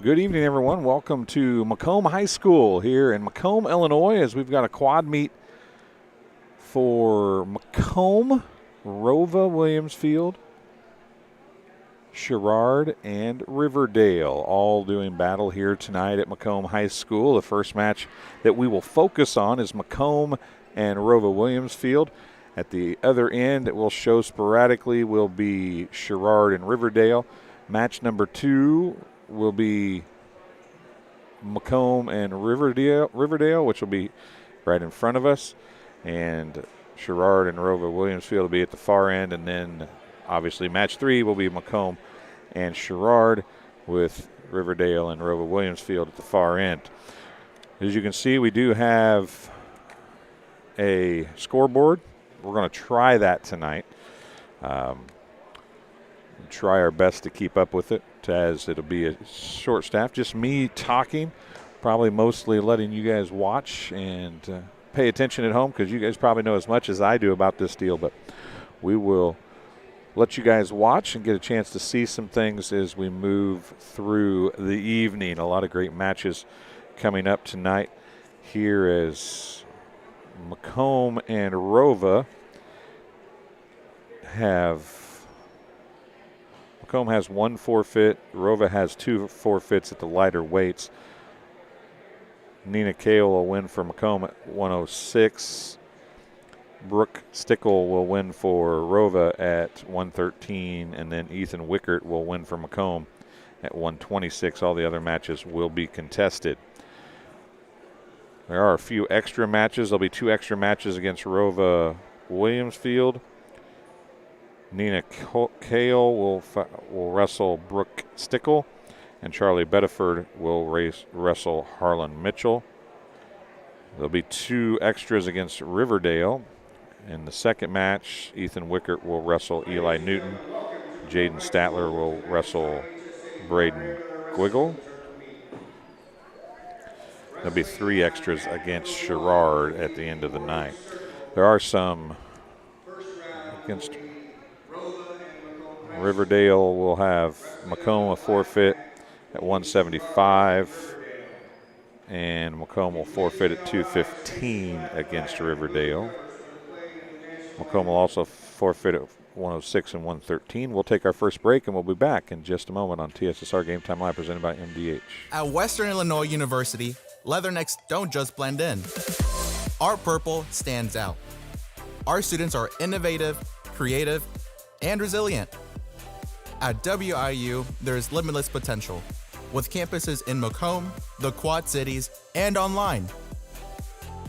Good evening, everyone. Welcome to Macomb High School here in Macomb, Illinois, as we've got a quad meet for Macomb, ROWVA, Williams Field, Sherrard, and Riverdale, all doing battle here tonight at Macomb High School. The first match that we will focus on is Macomb and ROWVA Williams Field. At the other end, it will show sporadically will be Sherrard and Riverdale. Match number 2 will be Macomb and Riverdale, which will be right in front of us, and Sherrard and ROWVA Williamsfield will be at the far end, and then obviously match 3 will be Macomb and Sherrard with Riverdale and ROWVA Williamsfield at the far end. As you can see, we do have a scoreboard. We're going to try that tonight. Try our best to keep up with it, as it'll be a short staff. Just me talking, probably mostly letting you guys watch and pay attention at home, because you guys probably know as much as I do about this deal. But we will let you guys watch and get a chance to see some things as we move through the evening. A lot of great matches coming up tonight here as Macomb and ROWVA have. Macomb has 1 forfeit. ROWVA has 2 forfeits at the lighter weights. Nina Kale will win for Macomb at 106. Brooke Stickle will win for ROWVA at 113. And then Ethan Wickert will win for Macomb at 126. All the other matches will be contested. There are a few extra matches. There'll be 2 extra matches against ROWVA Williamsfield. Nina Kale will wrestle Brooke Stickle, and Charlie Bedford will wrestle Harlan Mitchell. There'll be 2 extras against Riverdale. In the second match, Ethan Wickert will wrestle Eli Newton. Jaden Statler will wrestle Braden Gwiggle. There'll be 3 extras against Sherrard at the end of the night. There are some against Riverdale. Will have Macomb a forfeit at 175, and Macomb will forfeit at 215 against Riverdale. Macomb will also forfeit at 106 and 113. We'll take our first break, and we'll be back in just a moment on TSSR Game Time Live, presented by MDH. At Western Illinois University, Leathernecks don't just blend in. Our purple stands out. Our students are innovative, creative, and resilient. At WIU, there is limitless potential, with campuses in Macomb, the Quad Cities, and online.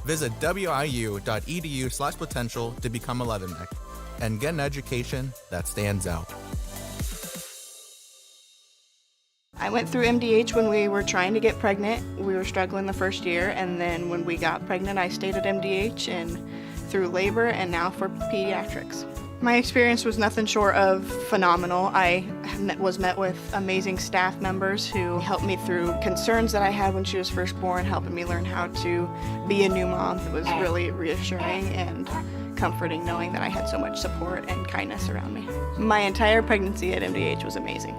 Visit wiu.edu/potential to become a Leatherneck and get an education that stands out. I went through MDH when we were trying to get pregnant. We were struggling the first year, and then when we got pregnant, I stayed at MDH and through labor, and now for pediatrics. My experience was nothing short of phenomenal. I was met with amazing staff members who helped me through concerns that I had when she was first born, helping me learn how to be a new mom. It was really reassuring and comforting knowing that I had so much support and kindness around me. My entire pregnancy at MDH was amazing.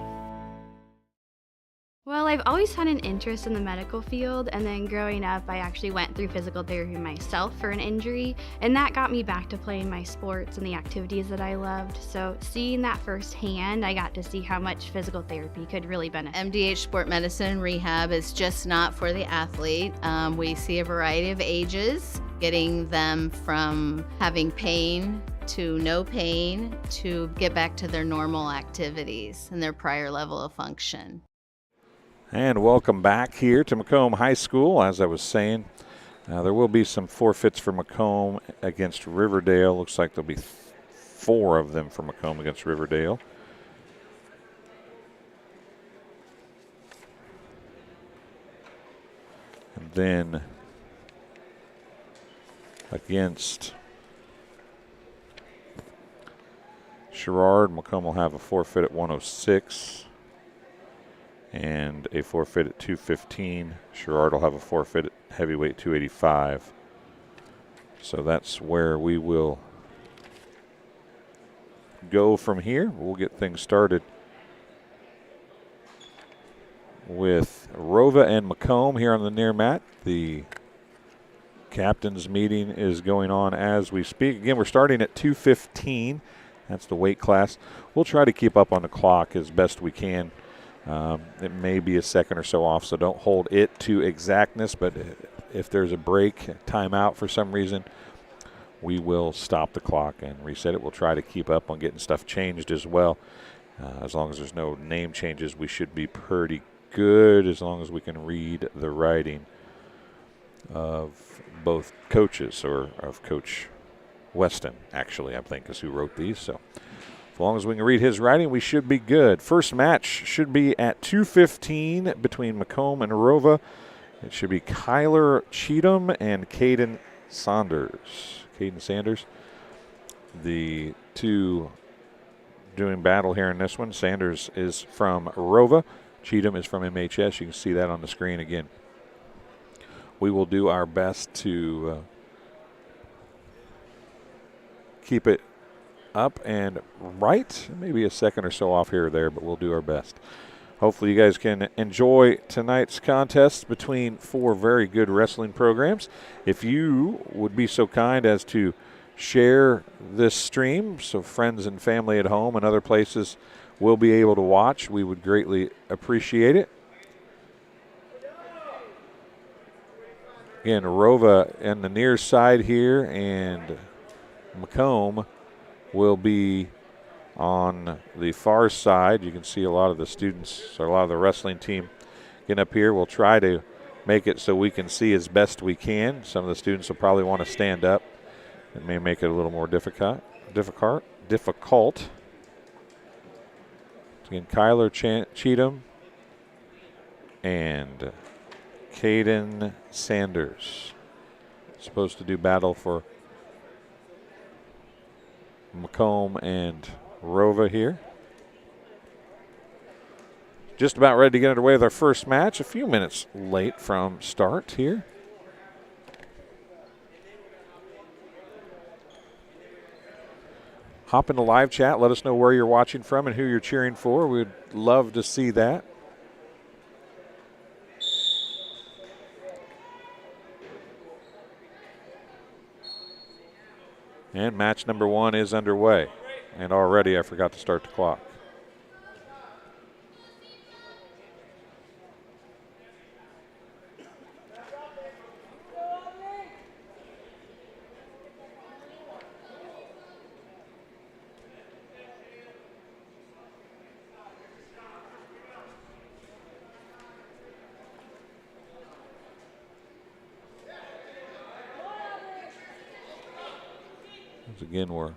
Well, I've always had an interest in the medical field, and then growing up, I actually went through physical therapy myself for an injury, and that got me back to playing my sports and the activities that I loved. So seeing that firsthand, I got to see how much physical therapy could really benefit. MDH Sport Medicine Rehab is just not for the athlete. We see a variety of ages, getting them from having pain to no pain to get back to their normal activities and their prior level of function. And welcome back here to Macomb High School. As I was saying, there will be some forfeits for Macomb against Riverdale. Looks like there'll be 4 of them for Macomb against Riverdale. And then against Sherrard, Macomb will have a forfeit at 106. And a forfeit at 215. Sherrard will have a forfeit at heavyweight 285. So that's where we will go from here. We'll get things started with ROWVA and Macomb here on the near mat. The captain's meeting is going on as we speak. Again, we're starting at 2:15. That's the weight class. We'll try to keep up on the clock as best we can. It may be a second or so off, so don't hold it to exactness, but if there's a break, timeout for some reason, we will stop the clock and reset it. We'll try to keep up on getting stuff changed as well. As long as there's no name changes, we should be pretty good, as long as we can read the writing of both coaches, or of Coach Weston, actually, I think, is who wrote these. So as long as we can read his writing, we should be good. First match should be at 2:15 between Macomb and ROWVA. It should be Kyler Cheatham and Caden Sanders. The two doing battle here in this one. Sanders is from ROWVA. Cheatham is from MHS. You can see that on the screen again. We will do our best to keep it up and right. Maybe a second or so off here or there, but we'll do our best. Hopefully you guys can enjoy tonight's contest between four very good wrestling programs. If you would be so kind as to share this stream so friends and family at home and other places will be able to watch, we would greatly appreciate it. Again, ROWVA in the near side here, and Macomb will be on the far side. You can see a lot of the students, or a lot of the wrestling team getting up here. We'll try to make it so we can see as best we can. Some of the students will probably want to stand up. It may make it a little more difficult. Again, Kyler Cheatham and Caden Sanders supposed to do battle for Macomb and ROWVA here. Just about ready to get underway with our first match. A few minutes late from start here. Hop into live chat. Let us know where you're watching from and who you're cheering for. We'd love to see that. And match number one is underway. And already I forgot to start the clock. Again, we're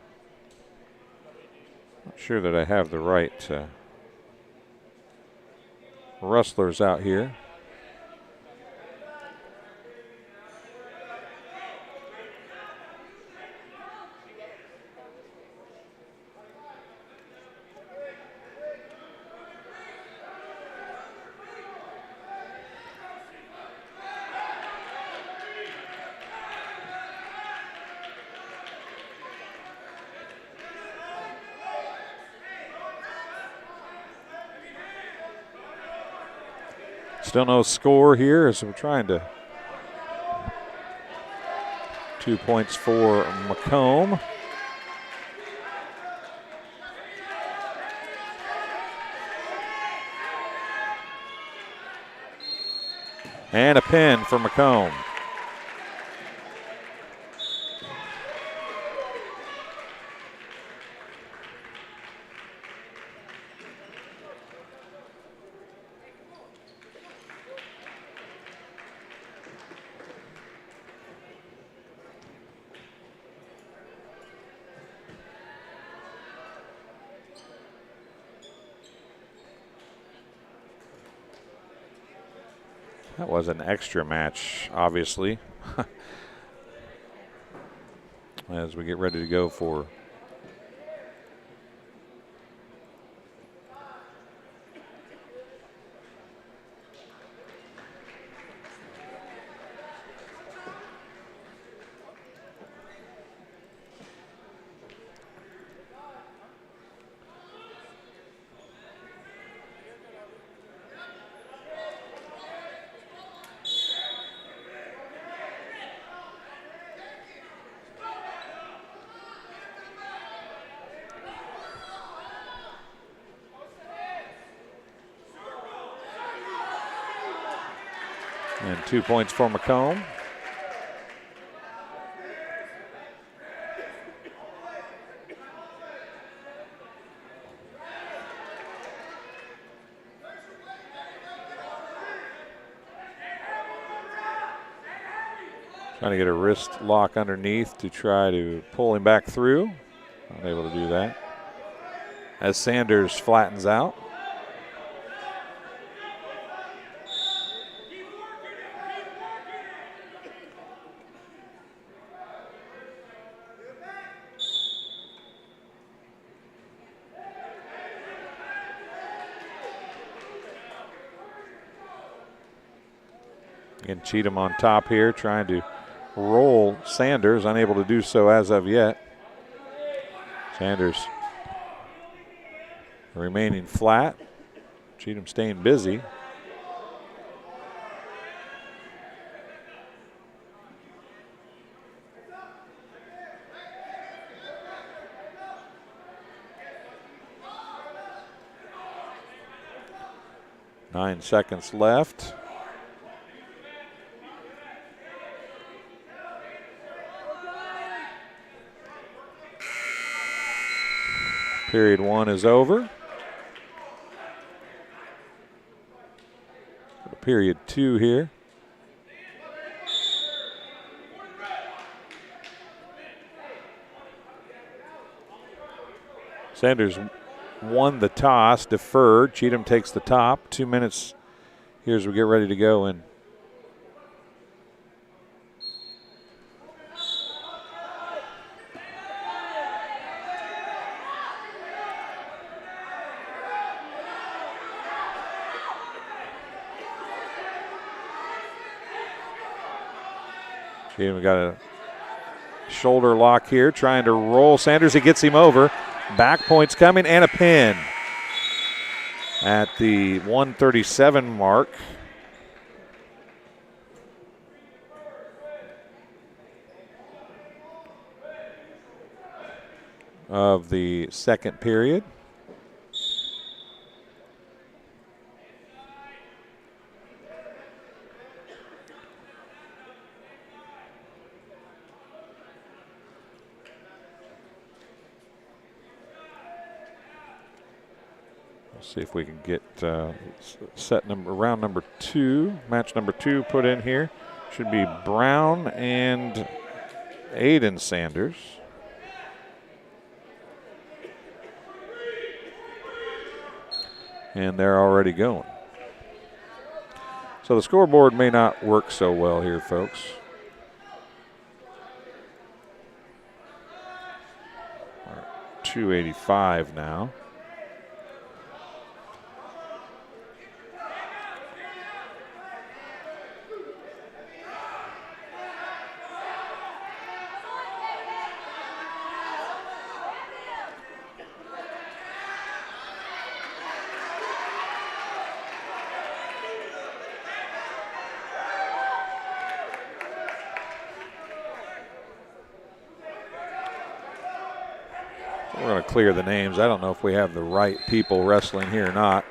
not sure that I have the right wrestlers out here. Still no score here as we're trying to. 2 points for Macomb. And a pin for Macomb. That was an extra match, obviously, as we get ready to go for And 2 points for Macomb. Trying to get a wrist lock underneath to try to pull him back through. Not able to do that. As Sanders flattens out. Again, Cheatham on top here, trying to roll Sanders, unable to do so as of yet. Sanders remaining flat. Cheatham staying busy. Nine seconds left. Period one is over. Period two here. Sanders won the toss, deferred. Cheatham takes the top. 2 minutes here as we get ready to go in. We got a shoulder lock here, trying to roll Sanders. He gets him over. Back points coming and a pin at the 137 mark. Of the second period. See if we can get round number two, match number two put in here. Should be Brown and Aiden Sanders. And they're already going. So the scoreboard may not work so well here, folks. We're at 285 now. We're going to clear the names. I don't know if we have the right people wrestling here or not.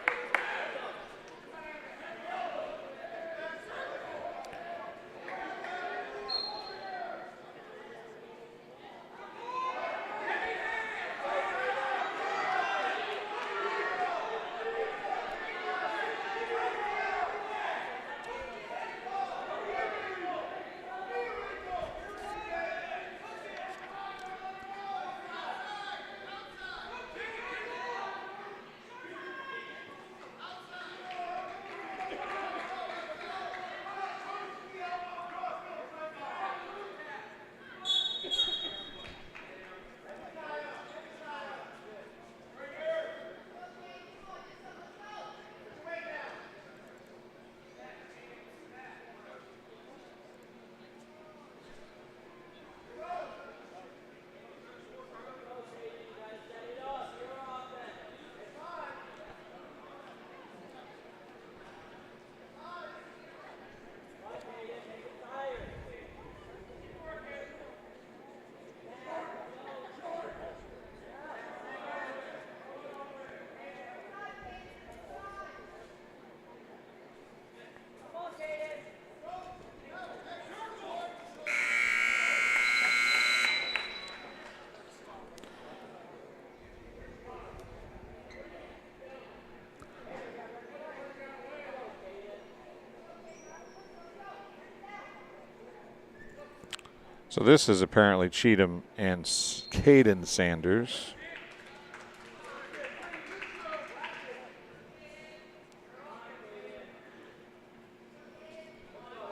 So this is apparently Cheatham and Caden Sanders.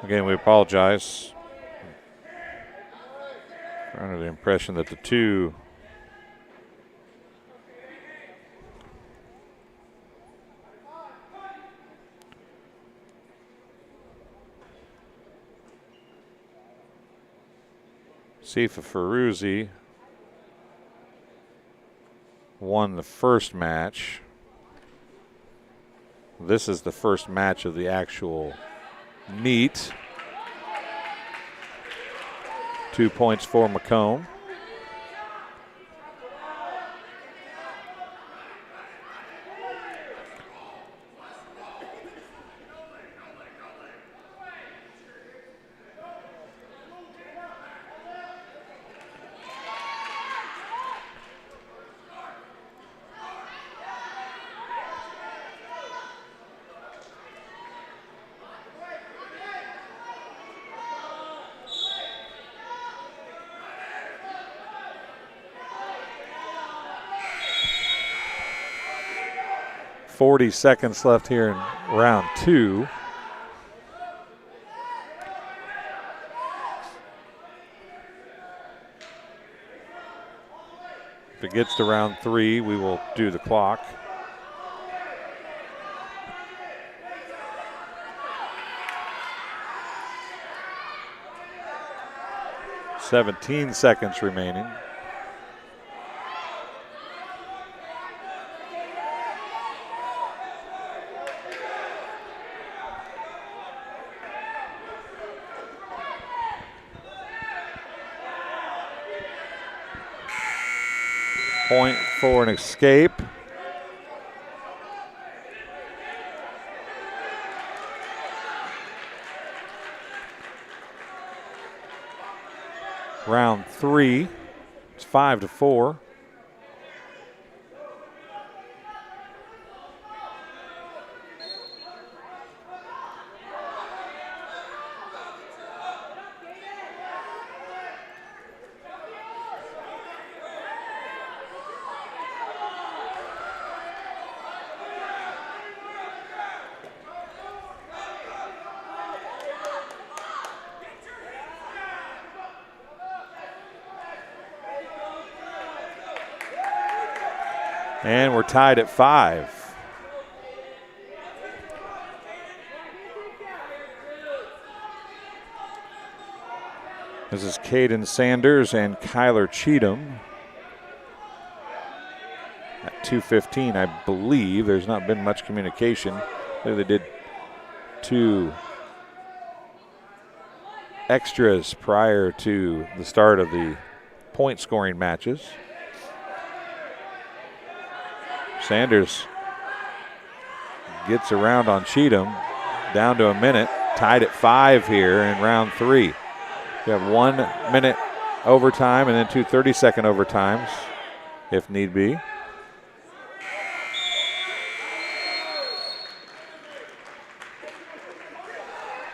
Again, we apologize. We're under the impression that the two Sifa Ferruzzi won the first match. This is the first match of the actual meet. 2 points for Macomb. .40 seconds left here in round two. If it gets to round three, we will do the clock. .17 seconds remaining. Point for an escape. Round three, it's 5-4. And we're tied at 5. This is Caden Sanders and Kyler Cheatham. At 2:15, I believe. There's not been much communication. They did 2 extras prior to the start of the point scoring matches. Sanders gets around on Cheatham, down to a minute, tied at 5 here in round 3. We have 1 minute overtime and then 2 30-second overtimes if need be.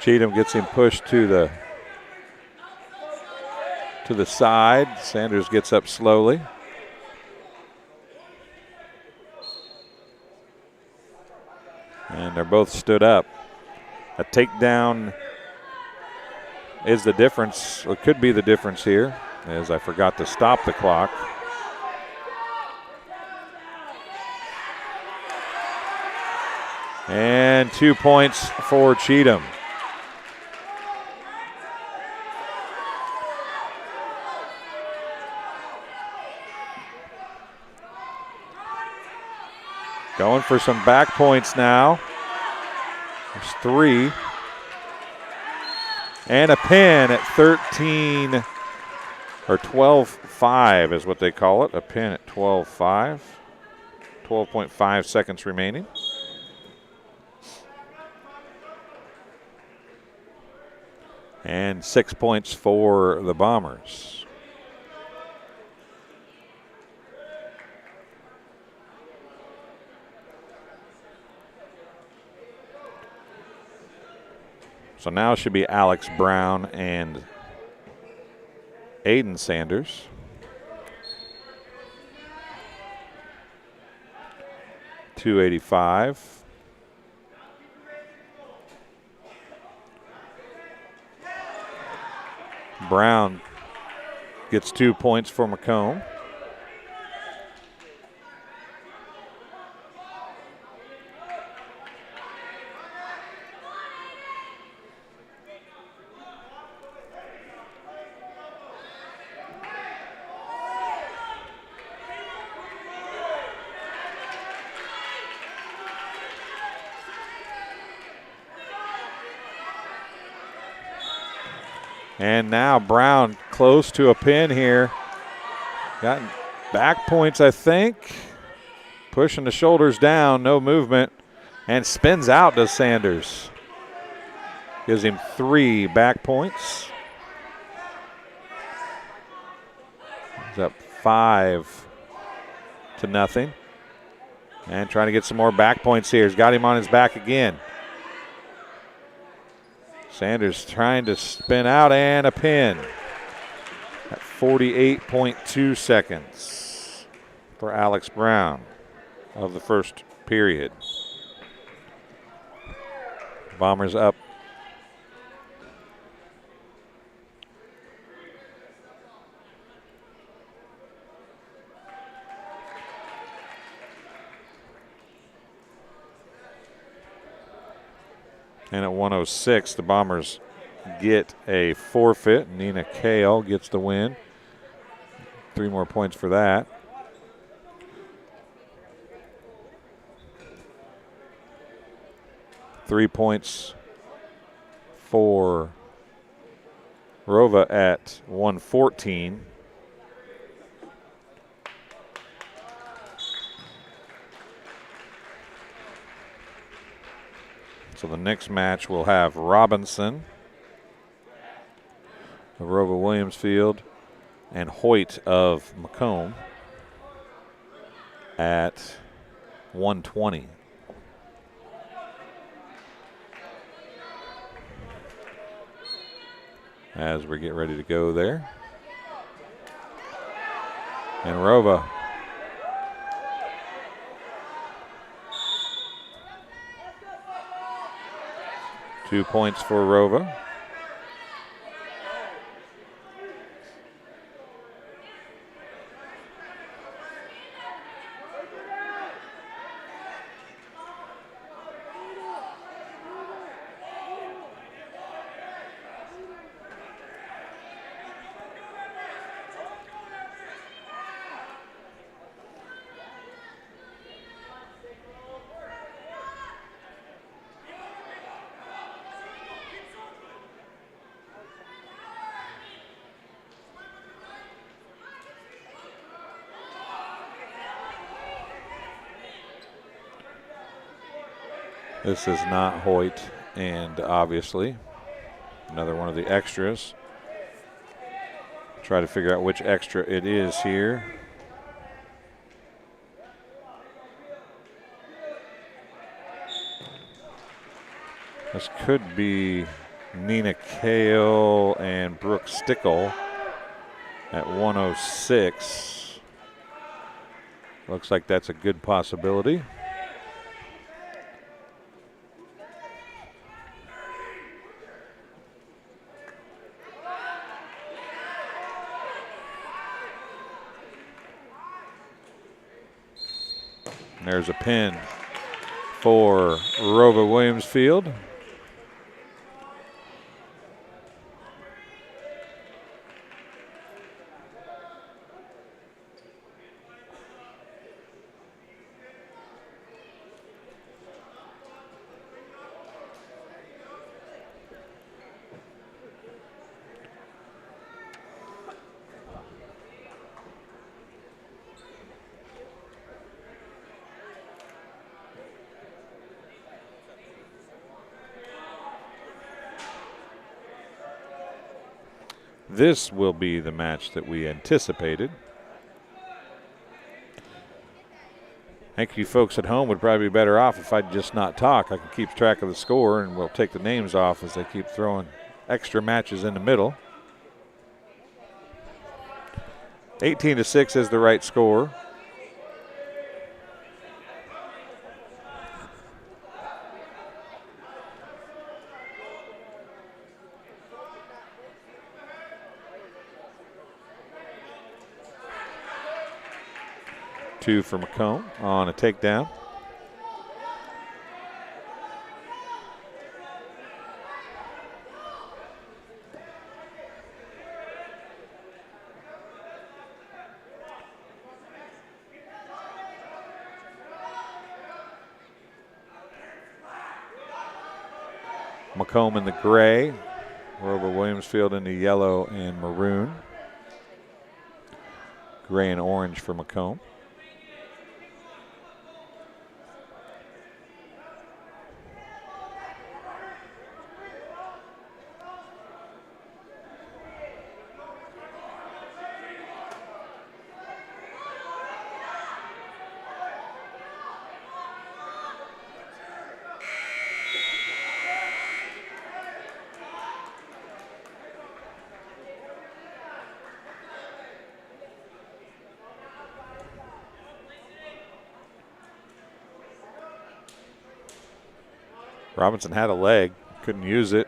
Cheatham gets him pushed to the side. Sanders gets up slowly. And they're both stood up. A takedown is the difference, or could be the difference here, as I forgot to stop the clock. And 2 points for Cheatham. Going for some back points now. There's 3. And a pin at 13, or 12-5 is what they call it. A pin at 12-5. 12.5 seconds remaining. And 6 points for the Bombers. So now it should be Alex Brown and Aiden Sanders. .285. Brown gets 2 points for Macomb. And now Brown close to a pin here. Got back points, I think. Pushing the shoulders down, no movement. And spins out to Sanders. Gives him 3 back points. He's up 5-0. And trying to get some more back points here. He's got him on his back again. Sanders trying to spin out and a pin at 48.2 seconds for Alex Brown of the first period. Bombers up. And at 106, the Bombers get a forfeit. Nina Kale gets the win. 3 more points for that. Three points for ROWVA at 114. So the next match will have Robinson of ROWVA Williamsfield and Hoyt of Macomb at 120. As we get ready to go there. And ROWVA .2 points for ROWVA. This is not Hoyt, and obviously another one of the extras. Try to figure out which extra it is here. This could be Nina Kale and Brooke Stickle at 106. Looks like that's a good possibility. There's a pin for ROWVA Williamsfield. This will be the match that we anticipated. I think you folks at home would probably be better off if I'd just not talk. I can keep track of the score, and we'll take the names off as they keep throwing extra matches in the middle. 18-6 is the right score. Two for Macomb on a takedown. Macomb in the gray, ROWVA Williamsfield in the yellow and maroon. Gray and orange for Macomb. Robinson had a leg, couldn't use it.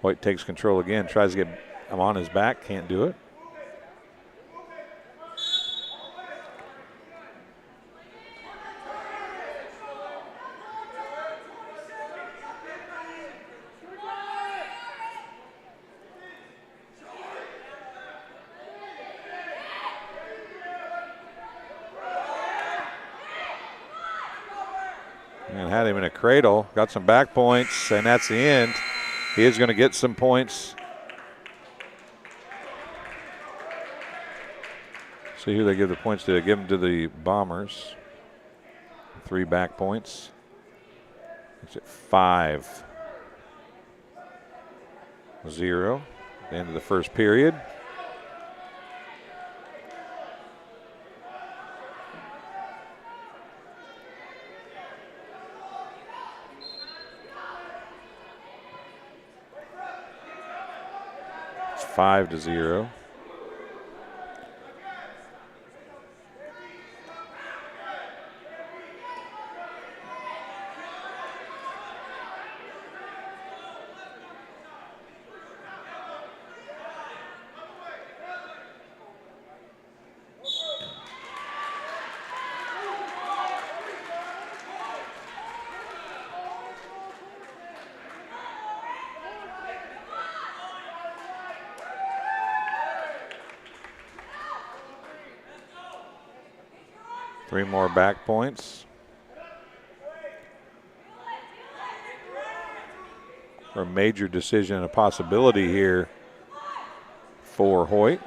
Hoyt takes control again, tries to get him on his back, can't do it. And had him in a cradle, got some back points, and that's the end. He is going to get some points. See who they give the points to. They give them to the Bombers. 3 back points. It's at 5-0. At the end of the first period. It's 5-0. Three more back points. For a major decision, a possibility here for Hoyt.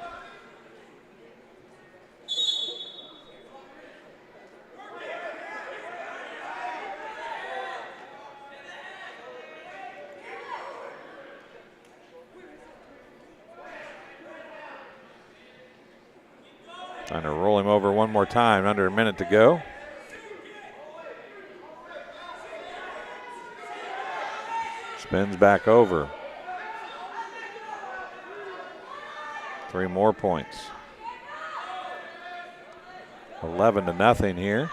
Trying to roll him over one more time, under a minute to go. Spins back over. 3 more points. 11-0 here.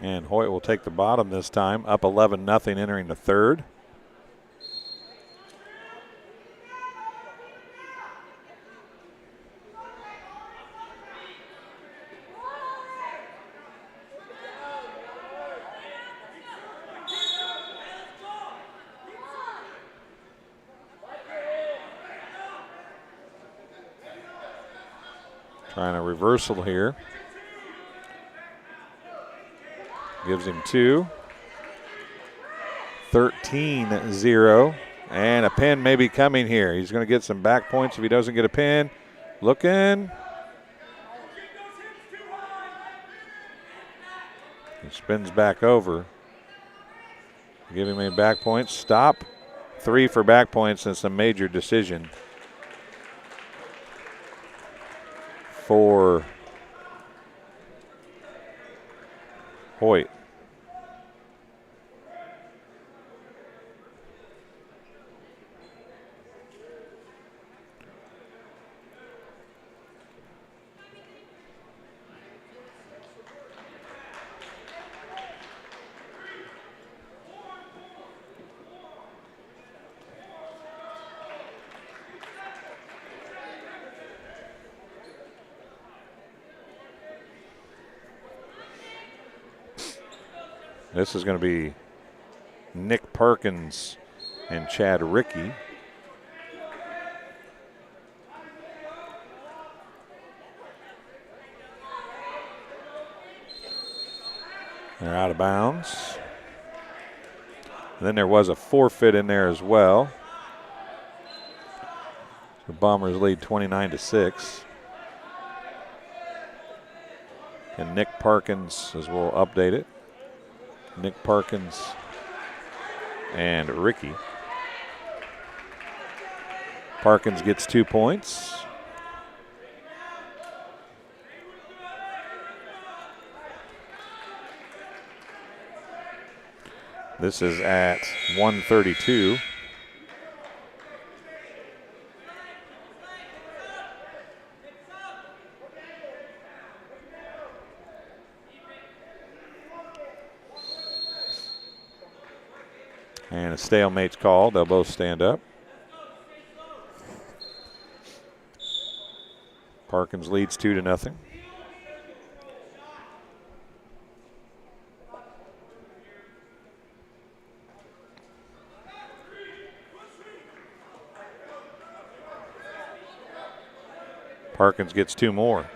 And Hoyt will take the bottom this time, up 11-0 entering the third. Trying a reversal here. Gives him 2. 13-0. And a pin may be coming here. He's going to get some back points if he doesn't get a pin. Looking. He spins back over. Give him a back point. Stop. 3 for back points. That's a major decision for Hoyt. This is going to be Nick Parkins and Chad Rickey. They're out of bounds. And then there was a forfeit in there as well. The Bombers lead 29-6. And Nick Parkins, as we'll update it. Nick Parkins and Ricky. Parkins gets 2 points. This is at 132. And a stalemate's called. They'll both stand up. Parkins leads 2-0. Parkins gets 2 more.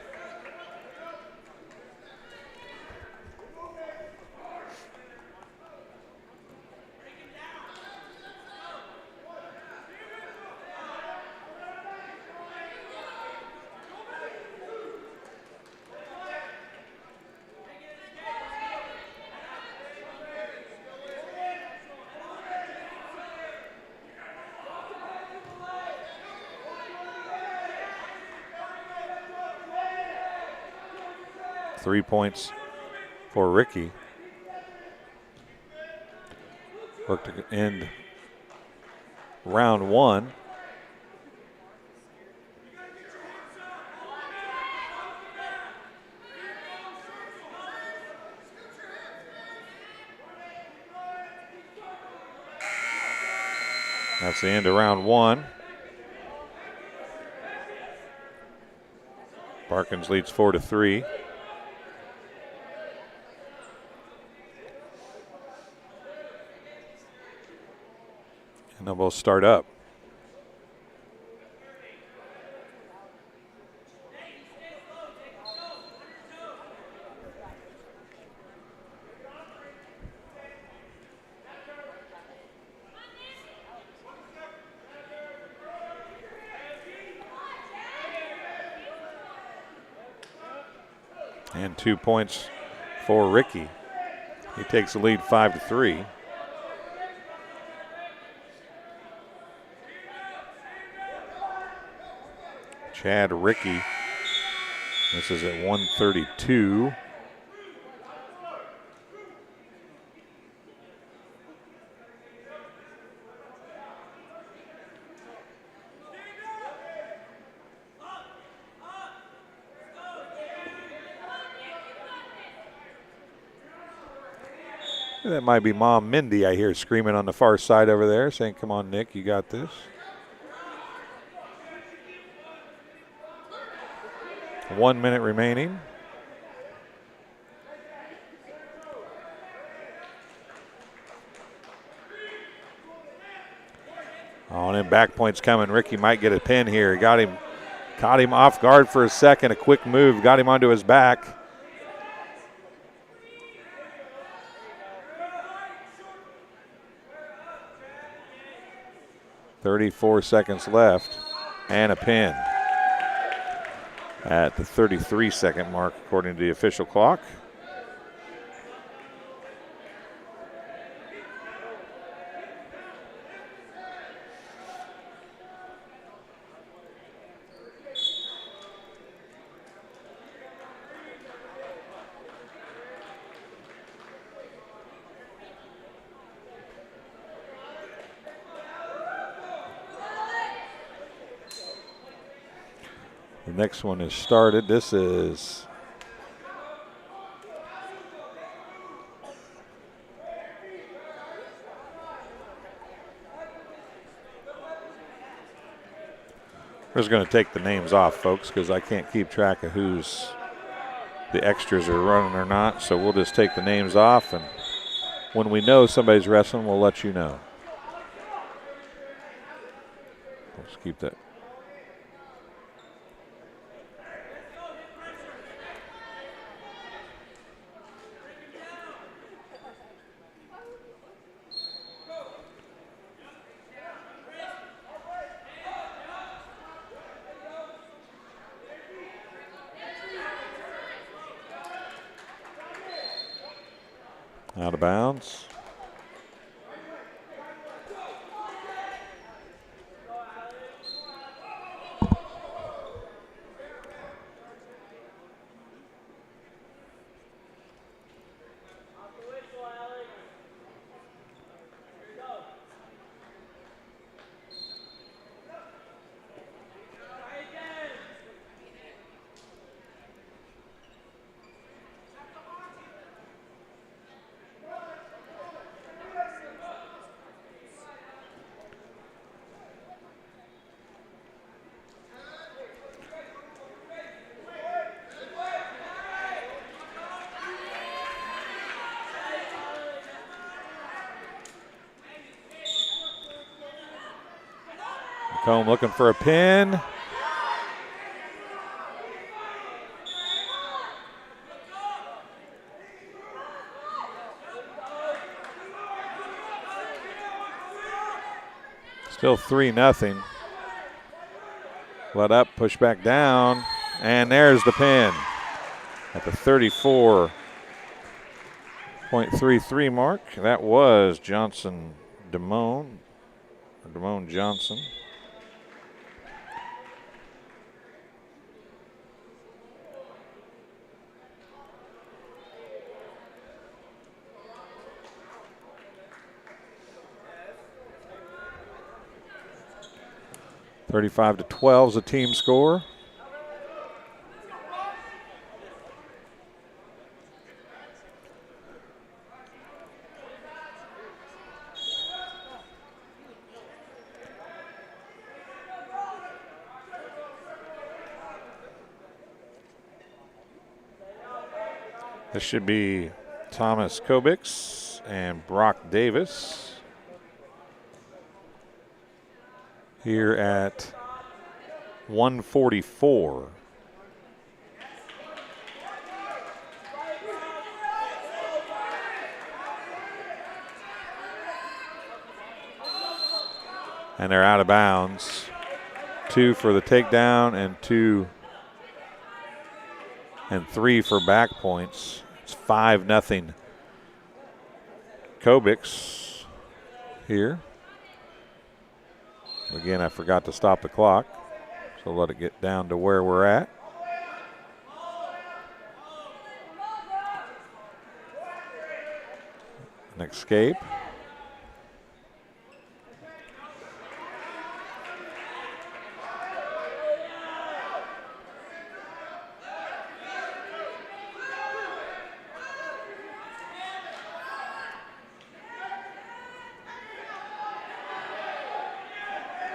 Three points for Ricky. Work to end round 1. That's the end of round 1. Parkins leads 4-3. And they'll both start up. And 2 points for Ricky. He takes the lead 5-3. Chad Rickey. This is at 132. That might be Mom Mindy I hear screaming on the far side over there, saying, "Come on, Nick, you got this." 1 minute remaining. Oh, and then back points coming. Ricky might get a pin here. He got him Caught him off guard for a second. A quick move got him onto his back. .34 seconds left, and a pin at the 33-second mark, according to the official clock. The next one is started. This is we're just going to take the names off, folks, because I can't keep track of who's the extras are running or not. So we'll just take the names off, and when we know somebody's wrestling, we'll let you know. Let's keep that. Out of bounds. Macomb looking for a pin. Still 3-0. Let up, push back down, and there's the pin at the 34.33 mark. That was Johnson Damone, or Damone Johnson. (35-12) is a team score. This should be Thomas Kobix and Brock Davis here at 1:44. And they're out of bounds. 2 for the takedown and 2 and 3 for back points. It's 5-0. Kobix here. Again, I forgot to stop the clock, so let it get down to where we're at. An escape.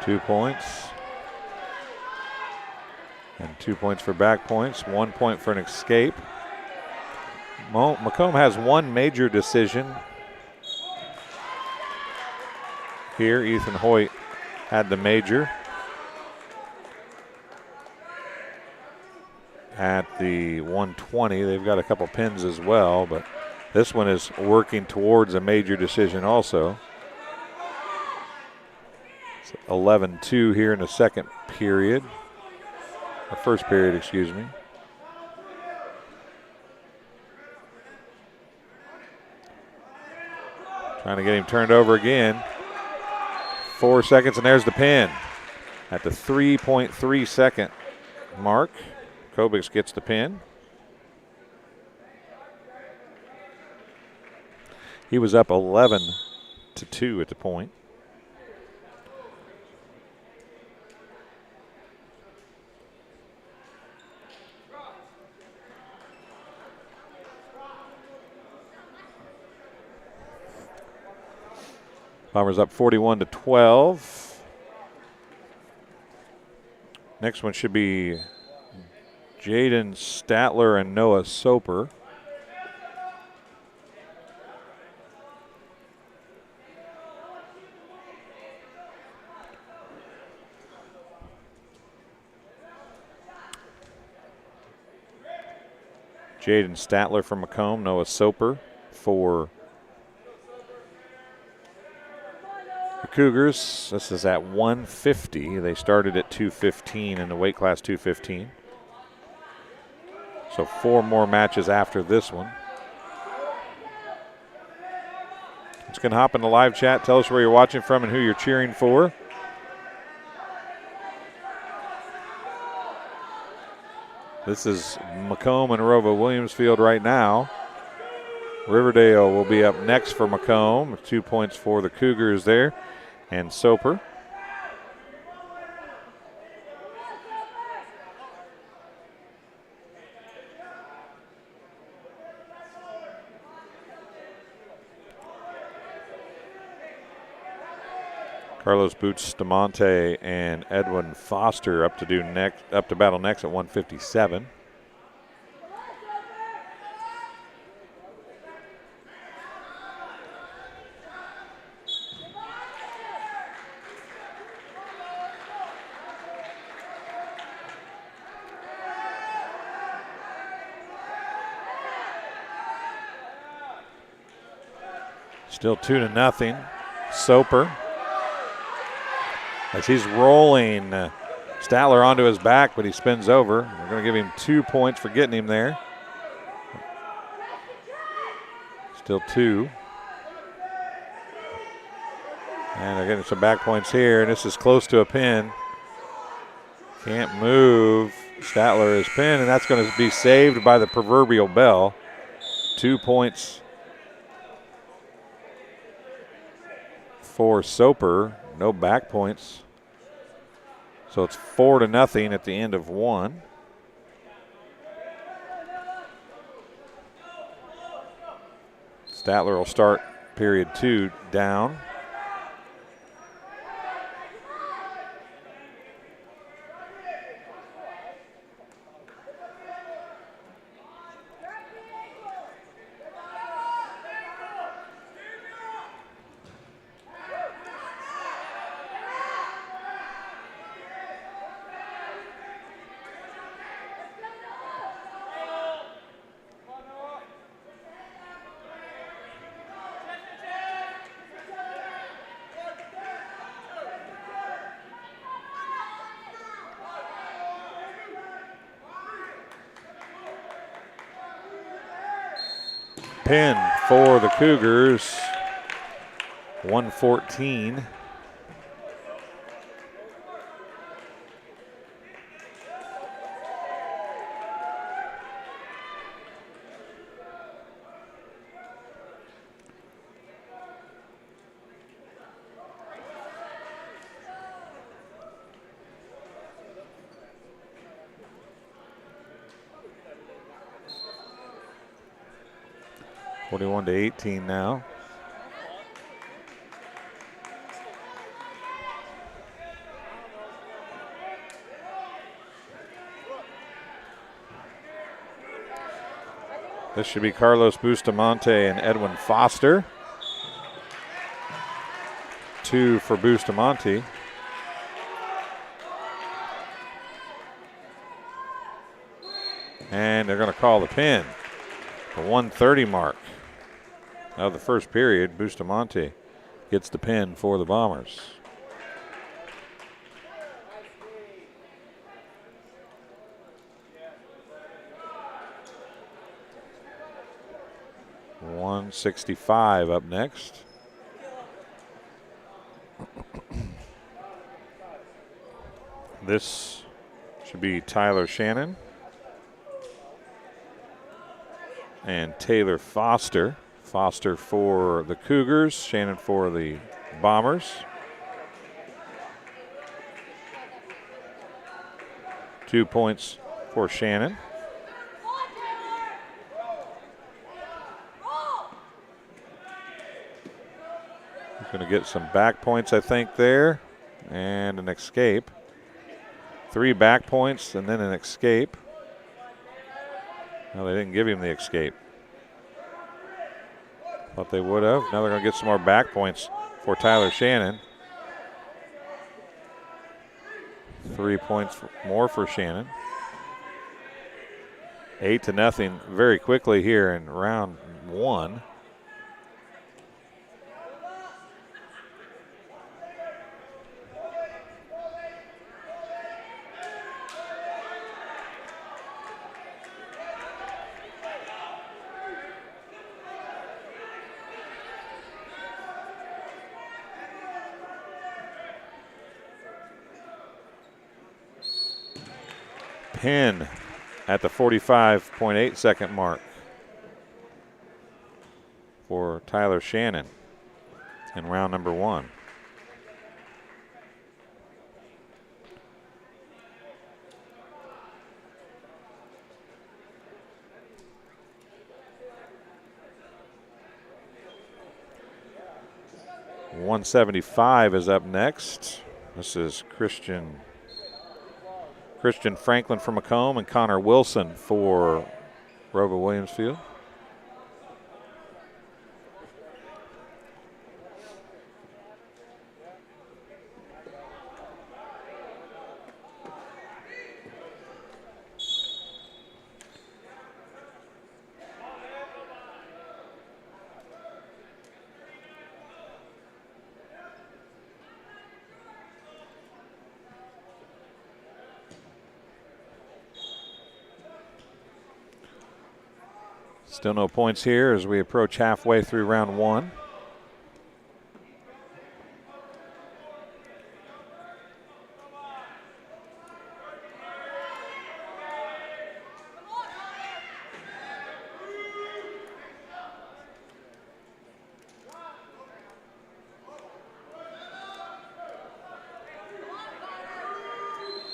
Two points. And 2 points for back points. 1 point for an escape. Macomb has one major decision. Here, Ethan Hoyt had the major. at the 120. They've got a couple pins as well, but this one is working towards a major decision also. It's 11-2 here in the second period. Or first period, excuse me. Trying to get him turned over again. 4 seconds, and there's the pin. At the 3.3 second mark, Kobix gets the pin. He was up 11-2 at the point. Bombers up 41-12. Next one should be Jaden Statler and Noah Soper. Jaden Statler from Macomb, Noah Soper for the Cougars. This is at 150. They started at 215 in the weight class 215. So 4 more matches after this one. Let's go hop in the live chat. Tell us where you're watching from and who you're cheering for. This is Macomb and ROWVA Williamsfield right now. Riverdale will be up next for Macomb. 2 points for the Cougars there. And Soper. Carlos Bustamante and Edwin Foster up to battle next at 157. Still 2-0. Soper. As he's rolling Statler onto his back, but he spins over. We're going to give him 2 points for getting him there. Still 2. And they're getting some back points here, and this is close to a pin. Can't move. Statler is pinned, and that's going to be saved by the proverbial bell. 2 points for Soper. No back points. So it's 4-0 at the end of 1. Statler will start period 2 down. Pin for the Cougars, 114. To 18 now. This should be Carlos Bustamante and Edwin Foster. 2 for Bustamante. And they're going to call the pin. The 1:30 mark of the first period, Bustamante gets the pin for the Bombers. .165 up next. This should be Tyler Shannon and Taylor Foster. Foster for the Cougars, Shannon for the Bombers. 2 points for Shannon. He's going to get some back points, I think, there, and an escape. 3 back points and then an escape. No, they didn't give him the escape. Thought they would have. Now they're going to get some more back points for Tyler Shannon. 3 points more for Shannon. 8-0 very quickly here in round 1. Pin at the 45.8 second mark for Tyler Shannon in round number 1. .175 is up next. This is Christian Franklin for Macomb and Connor Wilson for ROWVA Williamsfield. Still no points here as we approach halfway through round 1.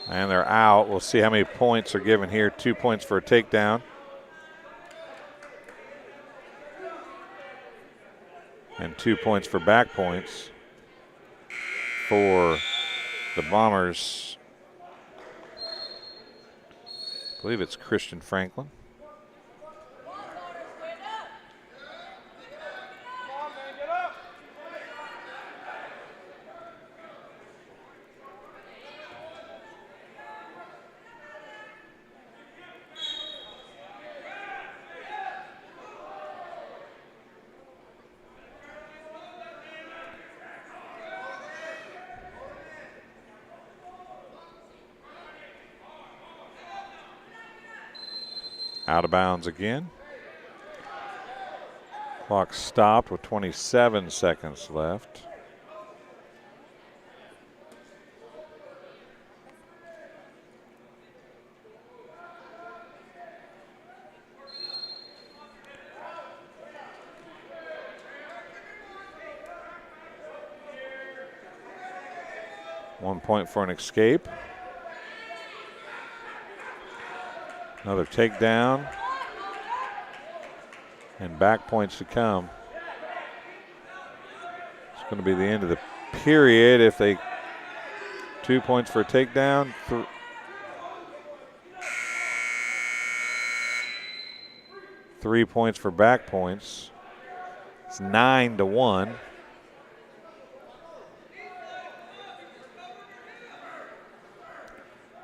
And they're out. We'll see how many points are given here. 2 points for a takedown. And 2 points for back points for the Bombers. I believe it's Christian Franklin. Out of bounds again. Clock stopped with 27 seconds left. One point for an escape. Another takedown. And back points to come. It's going to be the end of the period if they 2 points for a takedown. 3 points for back points. It's 9-1.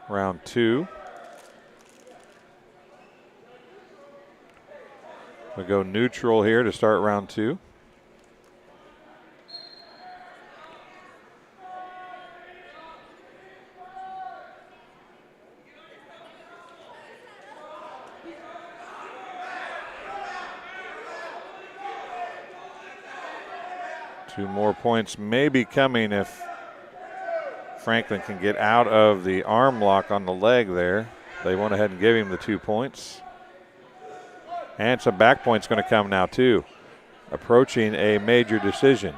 Round 2. We go neutral here to start round 2. Two more points may be coming if Franklin can get out of the arm lock on the leg there. They went ahead and gave him the 2 points. And some back points going to come now too. Approaching a major decision.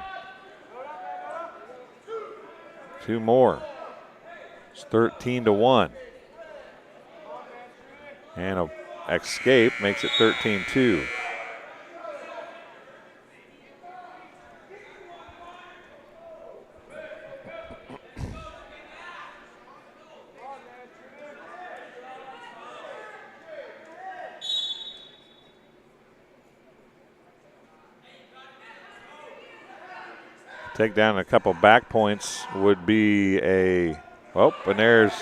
2 more. It's 13-1. And a escape makes it 13-2. Take down a couple back points would be a, oh, and there's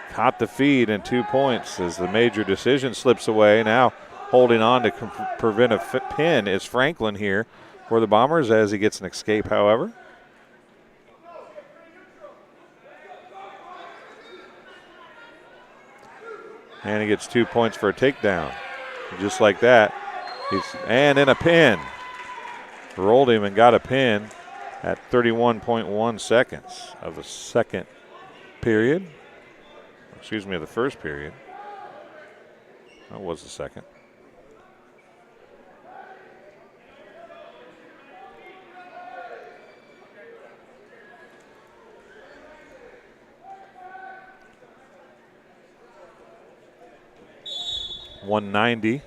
caught the feed and 2 points as the major decision slips away. Now holding on to prevent a pin is Franklin here for the Bombers as he gets an escape, however. And he gets 2 points for a takedown. Just like that. And in a pin. Rolled him and got a pin at 31.1 seconds of the second period. Excuse me, of the first period. That was the second. .190.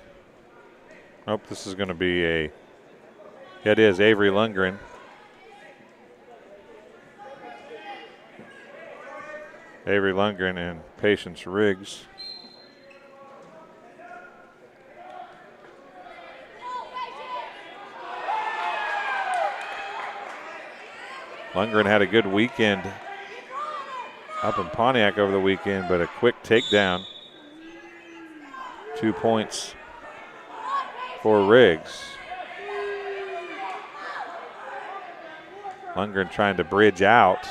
Oh, this is going to be a. It is Avery Lundgren. Avery Lundgren and Patience Riggs. Lundgren had a good weekend up in Pontiac over the weekend, but a quick takedown. 2 points for Riggs. Lundgren trying to bridge out.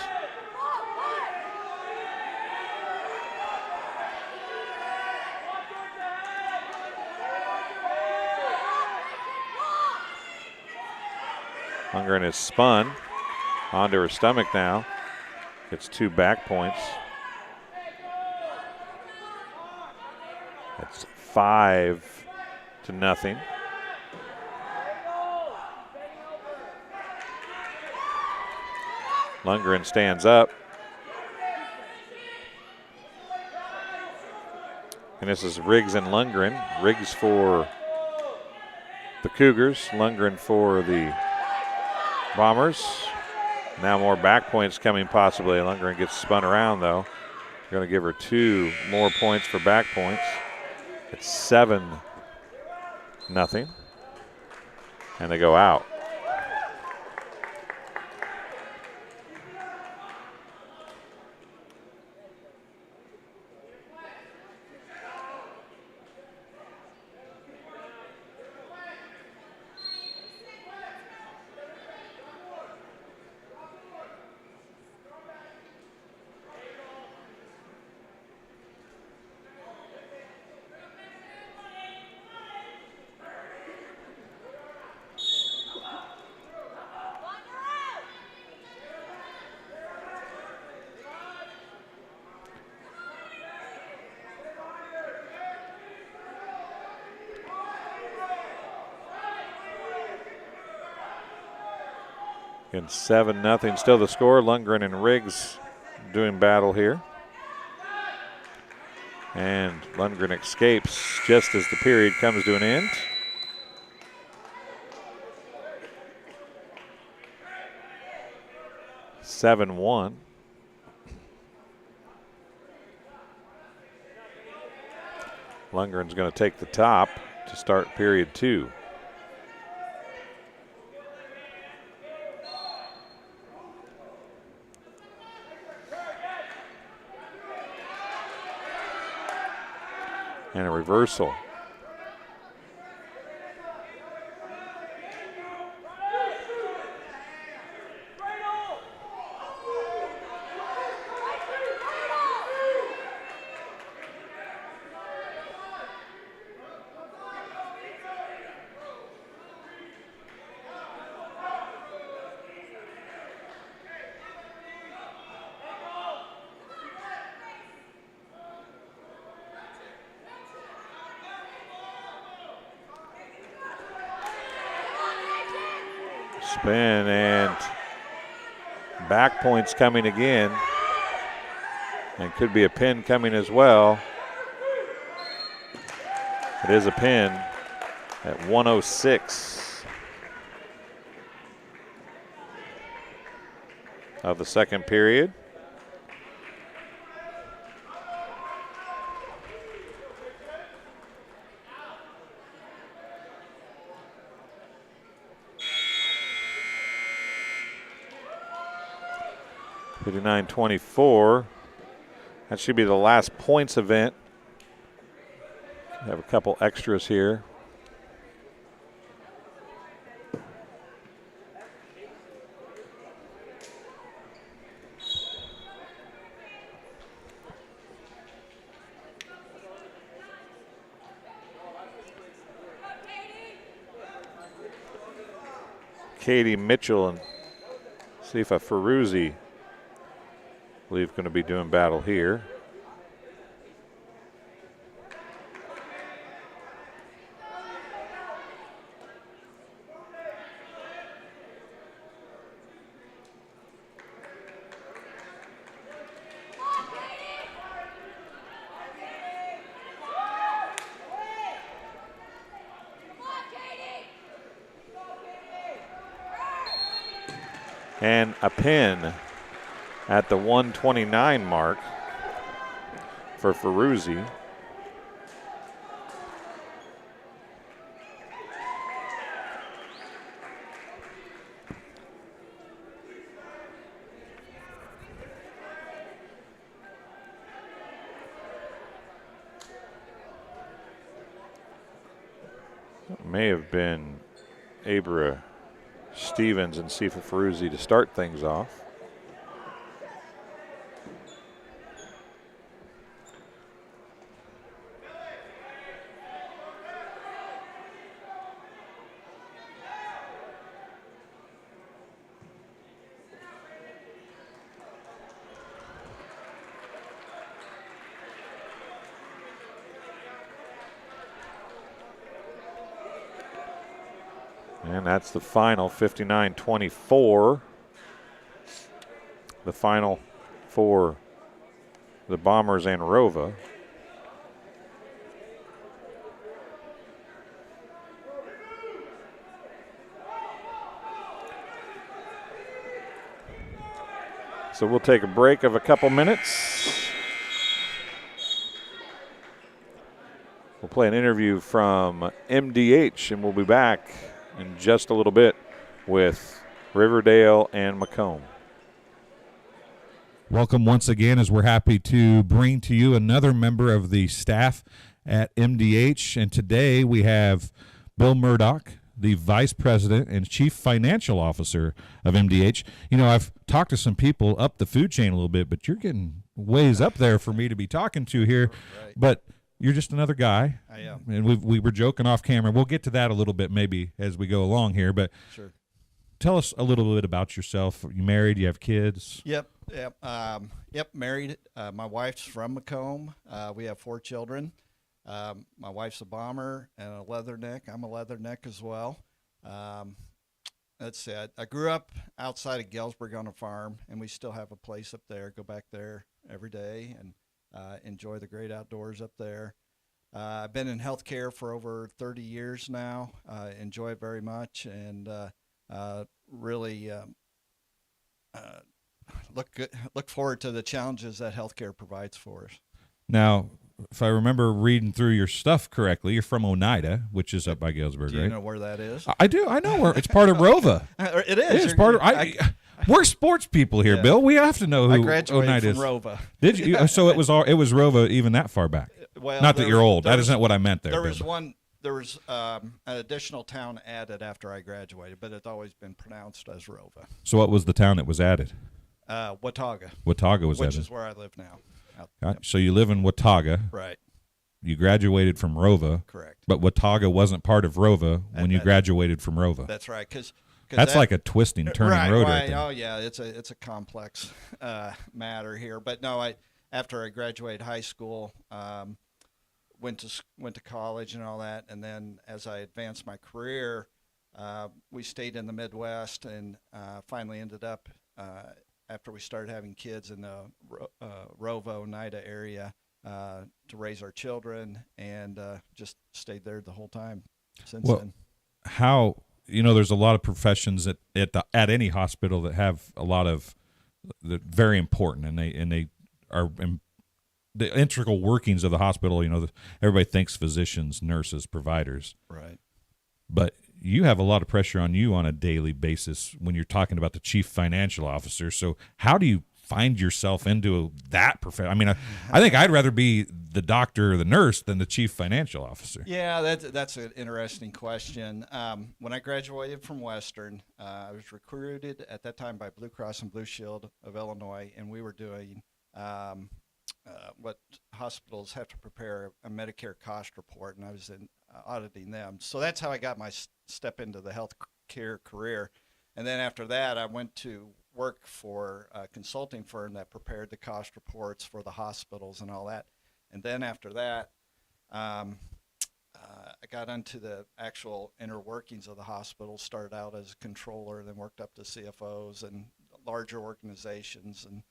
Lundgren is spun onto her stomach now. Gets 2 back points. It's 5-0. Lundgren stands up. And this is Riggs and Lundgren. Riggs for the Cougars, Lundgren for the Bombers. Now more back points coming possibly. Lundgren gets spun around though. They're going to give her 2 more points for back points. It's 7-0. And they go out. And 7-0 still the score. Lundgren and Riggs doing battle here. And Lundgren escapes just as the period comes to an end. (7-1). Lundgren's going to take the top to start period 2. And a reversal Spin and back points coming again. And could be a pin coming as well. It is a pin at 106 of the second period. $59-24. That should be the last points event. We have a couple extras here. Katie Mitchell and Sifa Ferruzzi, I believe, going to be doing battle here. And a pin at the 129 mark for Ferruzzi. That may have been Abra Stevens and Sifa Ferruzzi to start things off. And that's the final, 59-24. The final for the Bombers and ROWVA. So we'll take a break of a couple minutes. We'll play an interview from MDH, and we'll be back in just a little bit with Riverdale and Macomb. Welcome once again, as we're happy to bring to you another member of the staff at MDH. And today we have Bill Murdoch, the Vice President and Chief Financial Officer of MDH. You know, I've talked to some people up the food chain a little bit, but you're getting ways up there for me to be talking to here. Right. But you're just another guy. I am. And we were joking off camera. We'll get to that a little bit maybe as we go along here. But Sure. tell us a little bit about yourself. You married? You have kids? Yep. Married. My wife's from Macomb. We have 4 children. My wife's a bomber and a leatherneck. I'm a leatherneck as well. Let's see. I grew up outside of Galesburg on a farm, and we still have a place up there. Go back there every day and enjoy the great outdoors up there. I've been in healthcare for over 30 years now. Enjoy it very much, and really look forward to the challenges that healthcare provides for us. Now, if I remember reading through your stuff correctly, you're from Oneida, which is up by Galesburg, Do you right? know where that is? I do. I know where it's part of ROWVA. It is. It's part of. We're sports people here, Yeah. Bill. We have to know who I graduated Oneida from is. ROWVA. Did you? So it was ROWVA even that far back. Well, Not that you're old. That was- isn't what I meant there. There Bill. was one. There was an additional town added after I graduated, but it's always been pronounced as ROWVA. So what was the town that was added? Watauga, Watauga was which added. is where I live now. Right. So you live in Watauga. Right. You graduated from ROWVA. Correct. But Watauga wasn't part of ROWVA when you graduated from ROWVA. That's right. Because That's like a twisting, turning road right there. Oh yeah, it's a complex matter here. But no, after I graduated high school, went to college and all that, and then as I advanced my career, We stayed in the Midwest and finally ended up, after we started having kids in the ROWVA, Oneida area, to raise our children, and just stayed there the whole time since then. How, there's a lot of professions at any hospital that have a lot of very important, and they are the integral workings of the hospital. Everybody thinks physicians, nurses, providers, right? But you have a lot of pressure on you on a daily basis when you're talking about the chief financial officer. So how do you find yourself into that profession? I mean, I think I'd rather be the doctor or the nurse than the chief financial officer. Yeah, that's an interesting question. When I graduated from Western, I was recruited at that time by Blue Cross and Blue Shield of Illinois, and we were doing what hospitals have to prepare a Medicare cost report, and I was auditing them. So that's how I got my step into the healthcare career. And then after that, I went to work for a consulting firm that prepared the cost reports for the hospitals and all that. And then after that, I got into the actual inner workings of the hospital, started out as a controller, then worked up to CFOs and larger organizations, and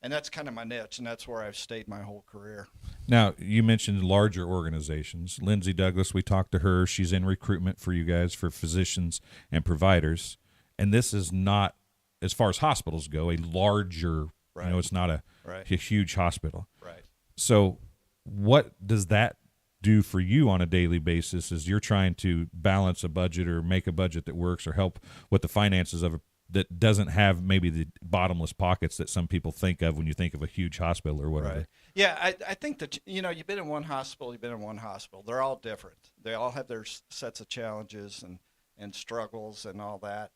and that's kind of my niche, and that's where I've stayed my whole career. Now, you mentioned larger organizations. Lindsay Douglas, we talked to her. She's in recruitment for you guys for physicians and providers. And this is not, as far as hospitals go, a larger, right. It's not a huge hospital. Right. So what does that do for you on a daily basis as you're trying to balance a budget or make a budget that works or help with the finances of that doesn't have maybe the bottomless pockets that some people think of when you think of a huge hospital or whatever? Right. Yeah, I think that, you've been in one hospital, They're all different. They all have their sets of challenges and struggles and all that.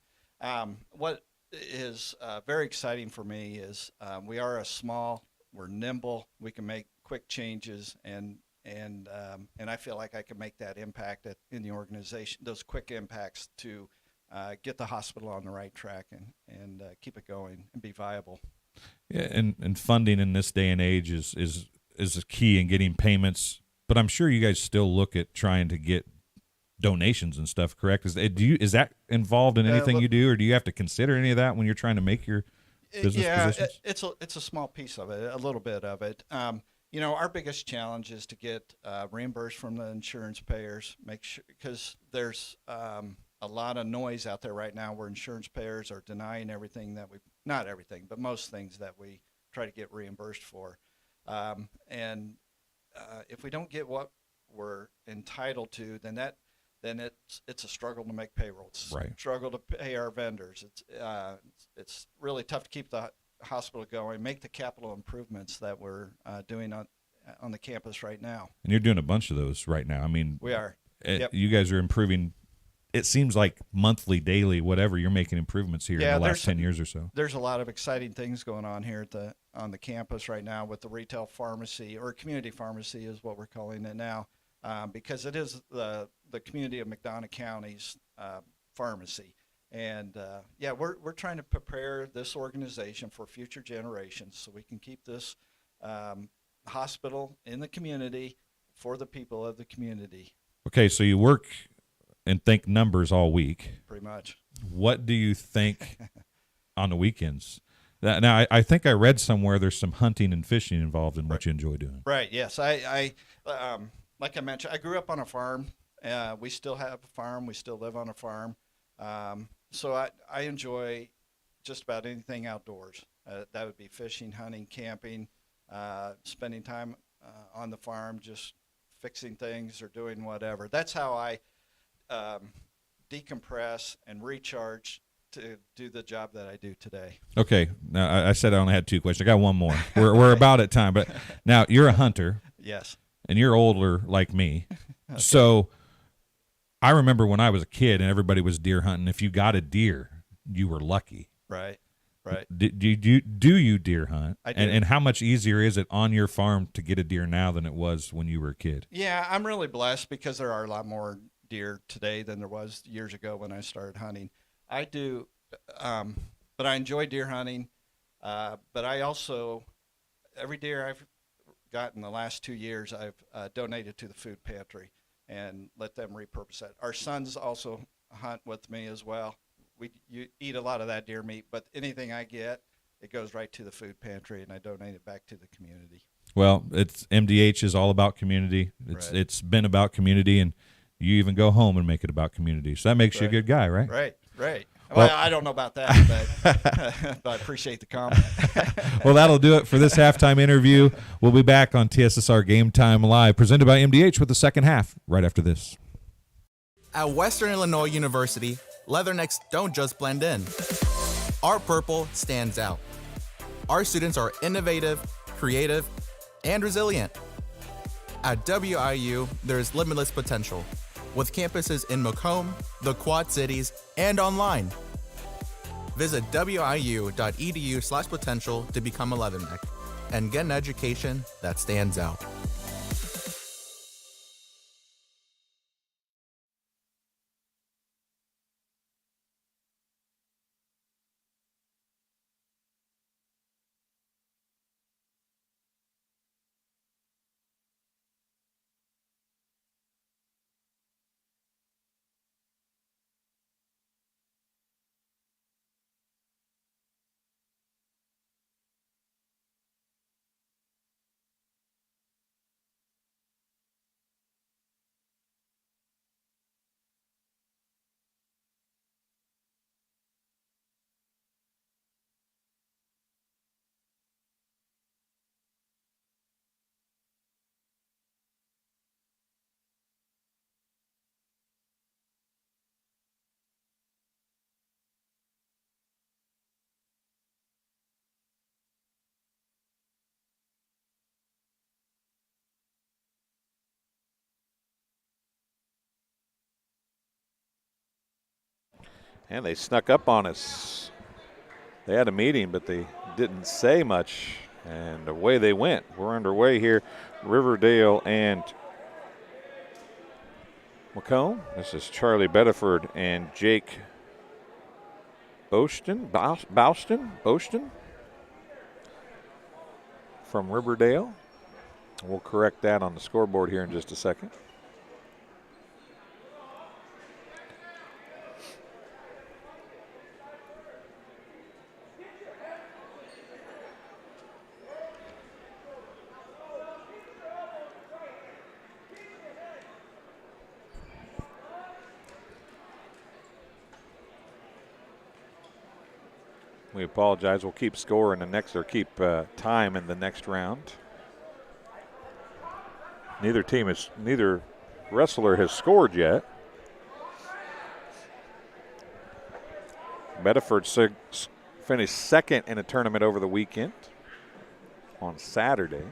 What is very exciting for me is we're nimble, we can make quick changes, and I feel like I can make that impact in the organization, those quick impacts to get the hospital on the right track and keep it going and be viable. Yeah, and funding in this day and age is a key in getting payments. But I'm sure you guys still look at trying to get donations and stuff, correct? Is that involved in anything you do, or do you have to consider any of that when you're trying to make your business positions? It's a small piece of it, a little bit of it. Our biggest challenge is to get reimbursed from the insurance payers, make sure, because there's a lot of noise out there right now where insurance payers are denying not everything, but most things that we try to get reimbursed for. And if we don't get what we're entitled to, then it's a struggle to make payroll. It's a struggle to pay our vendors. It's really tough to keep the hospital going, make the capital improvements that we're doing on the campus right now. And you're doing a bunch of those right now. I mean, we are. Yep. You guys are improving. It seems like monthly, daily, whatever, you're making improvements here in the last 10 years or so. There's a lot of exciting things going on here on the campus right now with the retail pharmacy, or community pharmacy is what we're calling it now, because it is the community of McDonough County's pharmacy. And we're trying to prepare this organization for future generations so we can keep this hospital in the community for the people of the community. Okay, so you work and think numbers all week. Pretty much. What do you think on the weekends? Now, I think I read somewhere there's some hunting and fishing involved in what you enjoy doing. Right, yes. I like I mentioned, I grew up on a farm. We still have a farm. We still live on a farm. So I enjoy just about anything outdoors. That would be fishing, hunting, camping, spending time on the farm, just fixing things or doing whatever. That's how I decompress and recharge to do the job that I do today. Okay. Now, I said I only had two questions. I got one more. We're about at time. But now, you're a hunter. Yes. And you're older like me. Okay. So I remember when I was a kid and everybody was deer hunting, if you got a deer, you were lucky. Right. Do you deer hunt? I do. And how much easier is it on your farm to get a deer now than it was when you were a kid? Yeah, I'm really blessed because there are a lot more deer today than there was years ago when I started hunting. I do, but I enjoy deer hunting. But I also, every deer I've gotten the last 2 years, I've donated to the food pantry. and let them repurpose it. Our sons also hunt with me as well. You eat a lot of that deer meat, but anything I get, it goes right to the food pantry, and I donate it back to the community. Well, it's MDH is all about community. It's been about community, and you even go home and make it about community. So that makes you a good guy, right? Right. Well, I don't know about that, but I appreciate the comment. Well, that'll do it for this halftime interview. We'll be back on TSSR Game Time Live, presented by MDH, with the second half right after this. At Western Illinois University, leathernecks don't just blend in. Our purple stands out. Our students are innovative, creative, and resilient. At WIU, there's limitless potential, with campuses in Macomb, the Quad Cities, and online. Visit wiu.edu/potential to become a leatherneck and get an education that stands out. And they snuck up on us. They had a meeting, but they didn't say much, and away they went. We're underway here, Riverdale and Macomb. This is Charlie Bedford and Jake Bouston from Riverdale. We'll correct that on the scoreboard here in just a second. We apologize. We'll keep score in the next, or keep time in the next round. Neither wrestler has scored yet. Bedford finished second in a tournament over the weekend on Saturday.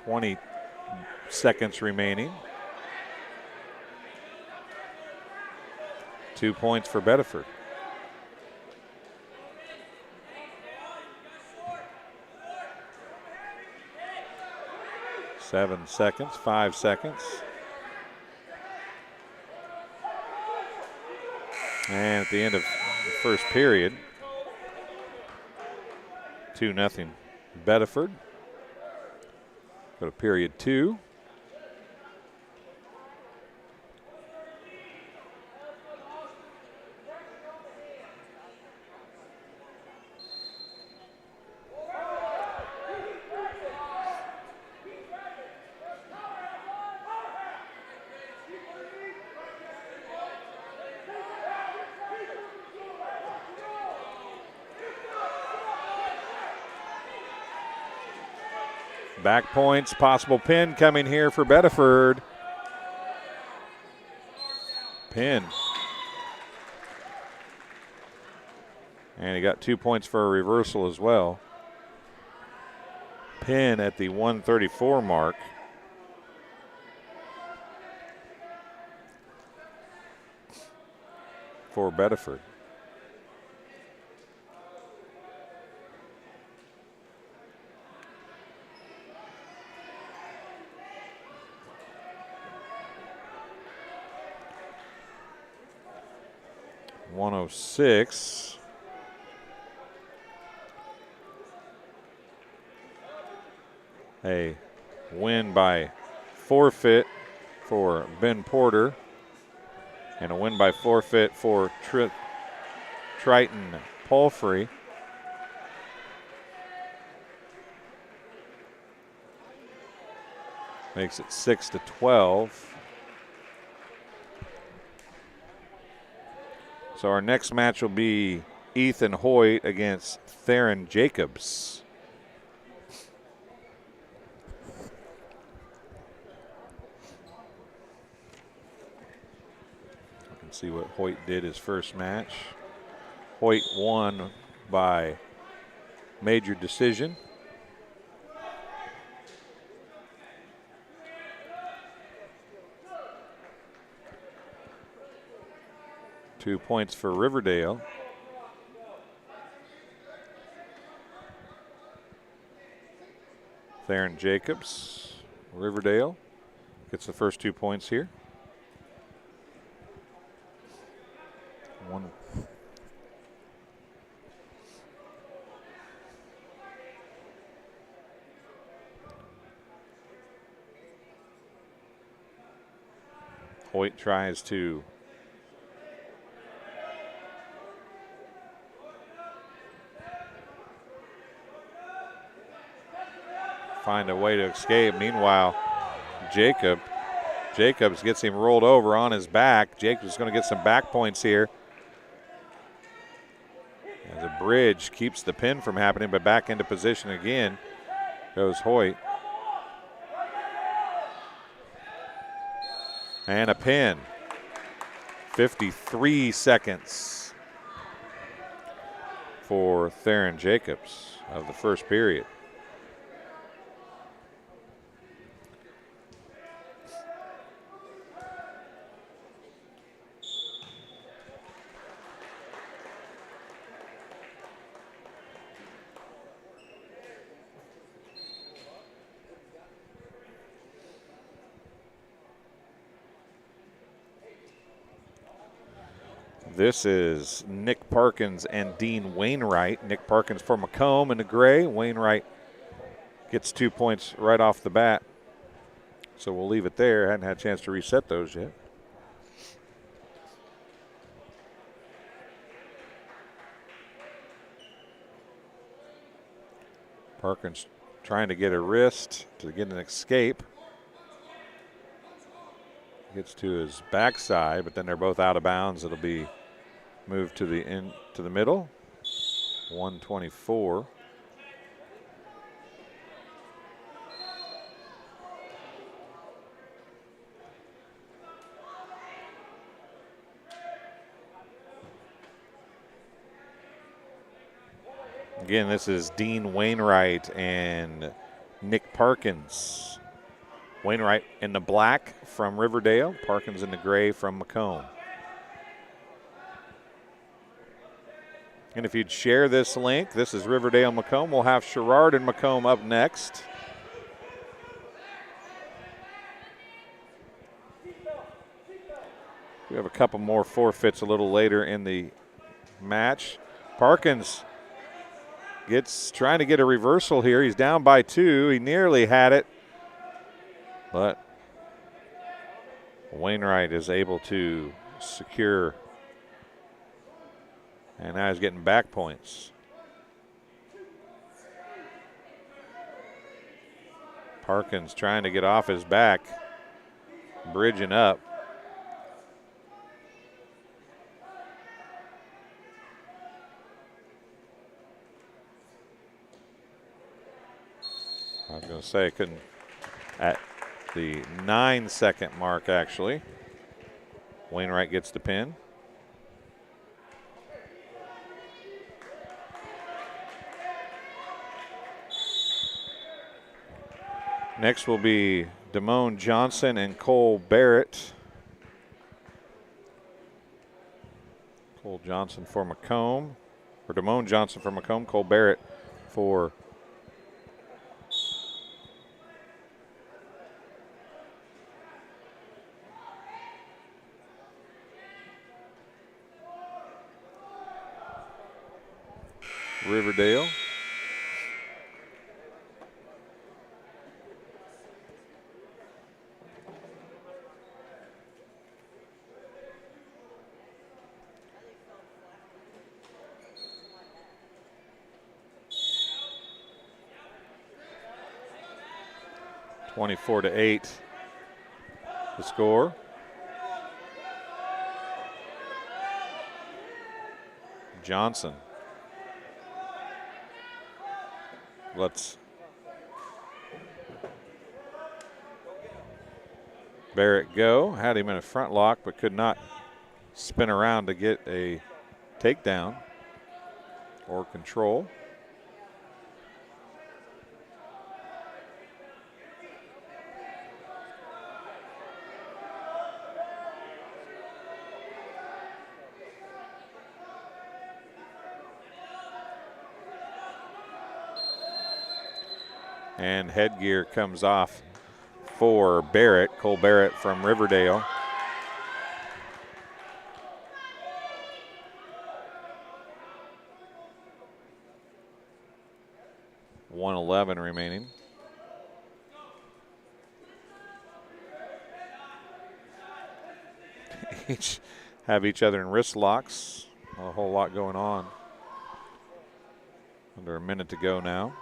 .20 seconds remaining. 2 points for Bedford. Seven seconds, 5 seconds. And at the end of the first period, 2-0 Bedford. Go to period 2. Back points, possible pin coming here for Bedford. Pin. And he got 2 points for a reversal as well. Pin at the 134 mark. For Bedford. .106. A win by forfeit for Ben Porter, and a win by forfeit for Triton Palfrey. Makes it 6-12. So our next match will be Ethan Hoyt against Theron Jacobs. You can see what Hoyt did his first match. Hoyt won by major decision. Two points for Riverdale. Theron Jacobs, Riverdale, gets the first 2 points here. One. Hoyt tries to find a way to escape. Meanwhile, Jacobs gets him rolled over on his back. Jacobs is going to get some back points here. As a bridge keeps the pin from happening, but back into position again goes Hoyt. And a pin. 53 seconds for Theron Jacobs of the first period. This is Nick Parkins and Dean Wainwright. Nick Parkins for Macomb in the gray. Wainwright gets 2 points right off the bat. So we'll leave it there. Hadn't had a chance to reset those yet. Parkins trying to get a wrist to get an escape. Gets to his backside, but then they're both out of bounds. It'll be moved to the middle. 124. Again, this is Dean Wainwright and Nick Parkins. Wainwright in the black from Riverdale, Parkins in the gray from Macomb. And if you'd share this link, this is Riverdale Macomb. We'll have Sherrard and Macomb up next. We have a couple more forfeits a little later in the match. Parkins trying to get a reversal here. He's down by 2. He nearly had it, but Wainwright is able to secure. And now he's getting back points. Parkins trying to get off his back, bridging up. I was going to say, couldn't, at the 9-second mark actually. Wainwright gets the pin. Next will be Damone Johnson and Cole Barrett. Cole Johnson for Macomb, or Damone Johnson for Macomb, Cole Barrett for Riverdale. 24-8 the score. Johnson lets Barrett go. Had him in a front lock, but could not spin around to get a takedown or control. And headgear comes off for Barrett, Cole Barrett from Riverdale. .111 remaining. Each have each other in wrist locks. Not a whole lot going on. Under a minute to go now.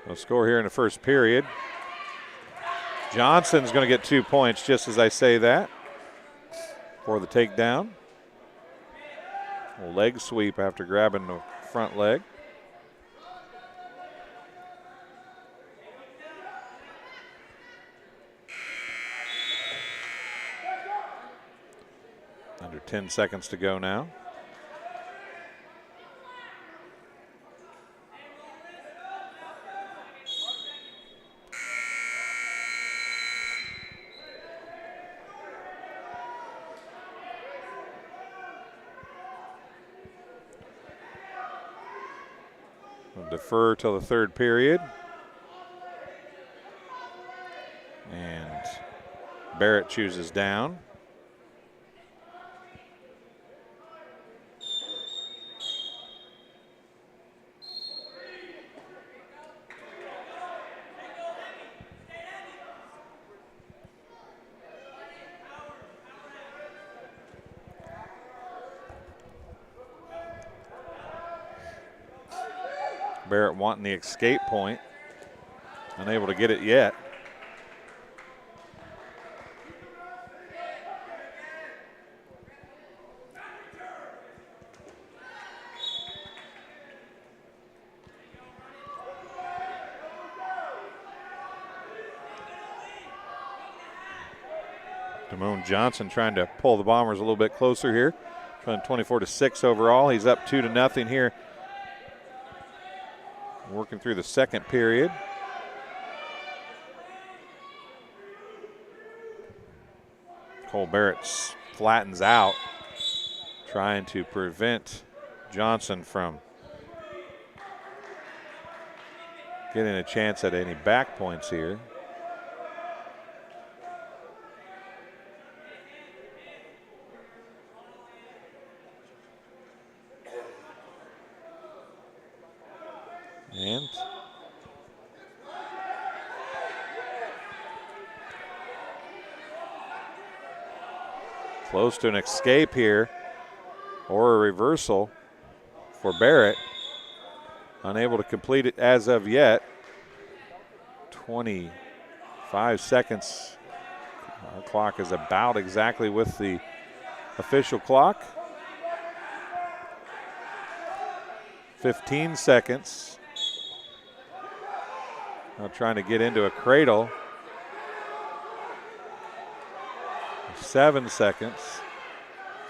No score here in the first period. Johnson's going to get 2 points just as I say that for the takedown. A leg sweep after grabbing the front leg. Under 10 seconds to go now. Defer till the third period. And Barrett chooses down. Barrett wanting the escape point. Unable to get it yet. Damone Johnson trying to pull the Bombers a little bit closer here. Trying 24-6 overall. He's up 2-0 here. Working through the second period. Cole Barrett flattens out, trying to prevent Johnson from getting a chance at any back points here. And close to an escape here or a reversal for Barrett. Unable to complete it as of yet. 25 seconds. Our clock is about exactly with the official clock. 15 seconds. Now trying to get into a cradle. 7 seconds.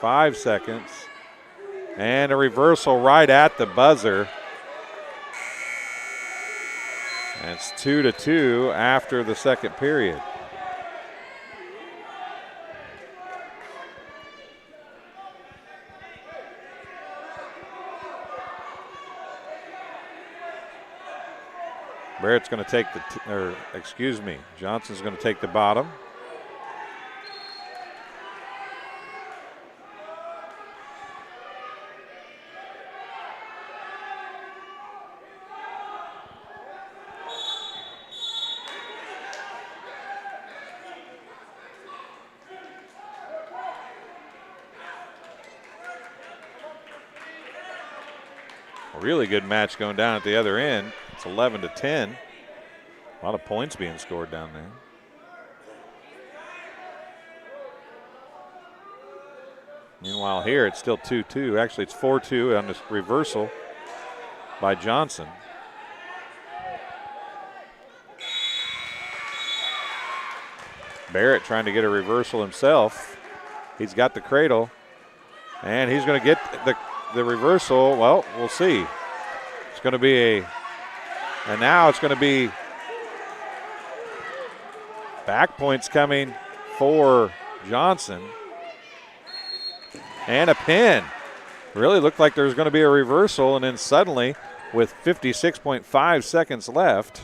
5 seconds. And a reversal right at the buzzer. And it's 2-2 after the second period. Barrett's going to take Johnson's going to take the bottom. A really good match going down at the other end. It's 11-10. A lot of points being scored down there. Meanwhile here it's still 2-2. Actually it's 4-2 on this reversal by Johnson. Barrett trying to get a reversal himself. He's got the cradle, and he's going to get the reversal. Well, we'll see. It's going to be and now it's going to be back points coming for Johnson. And a pin. Really looked like there was going to be a reversal, and then suddenly, with 56.5 seconds left,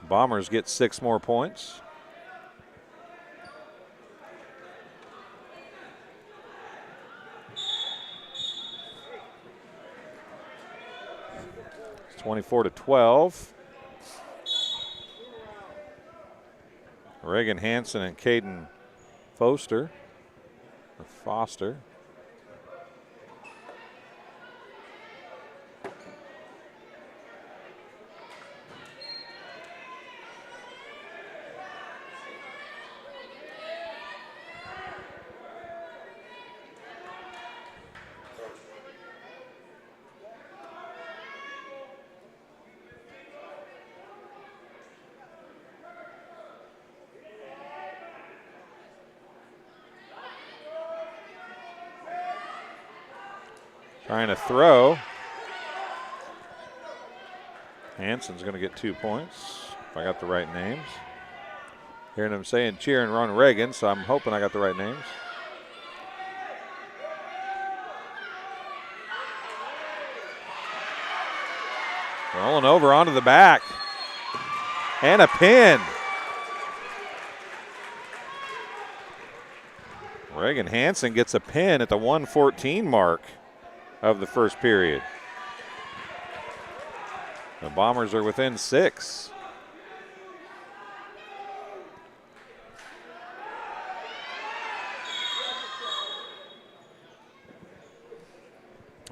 Bombers get 6 more points. It's 24-12. Reagan Hansen and Caden Foster. Trying to throw. Hansen's going to get 2 points, if I got the right names. Hearing them saying cheer and run Reagan, so I'm hoping I got the right names. Rolling over onto the back. And a pin. Reagan Hansen gets a pin at the 1:14 mark of the first period. The Bombers are within 6.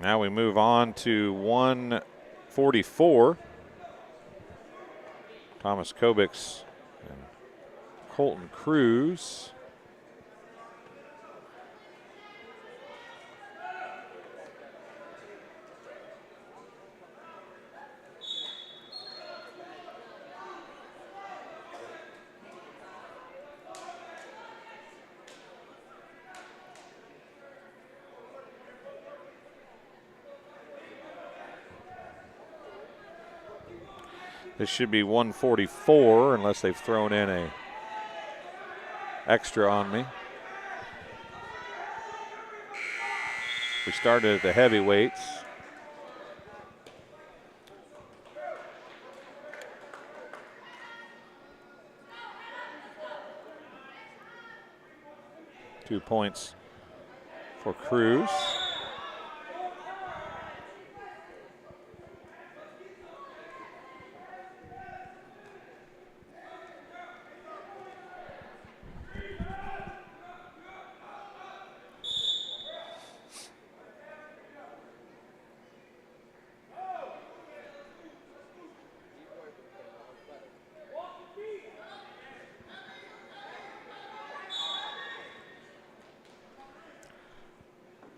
Now we move on to 1:44. Thomas Kobix and Colton Cruz. This should be 1:44 unless they've thrown in a extra on me. We started at the heavyweights. Two points for Cruz.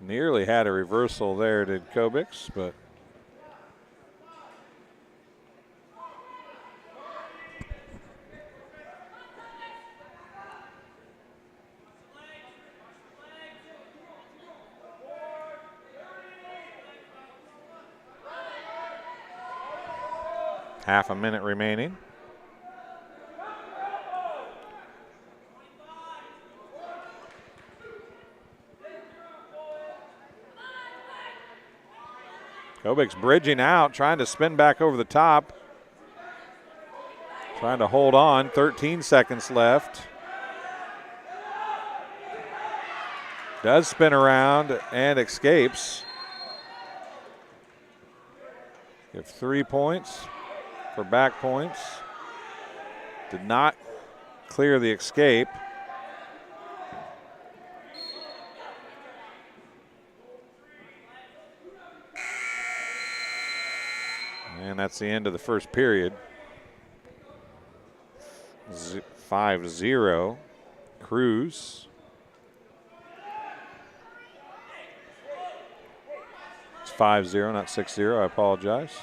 Nearly had a reversal there, did Kobix, but half a minute remaining. Kobix bridging out, trying to spin back over the top. Trying to hold on, 13 seconds left. Does spin around and escapes. Give 3 points for back points. Did not clear the escape. that's the end of the first period. 5-0. Cruz. It's 5-0, not 6-0. I apologize.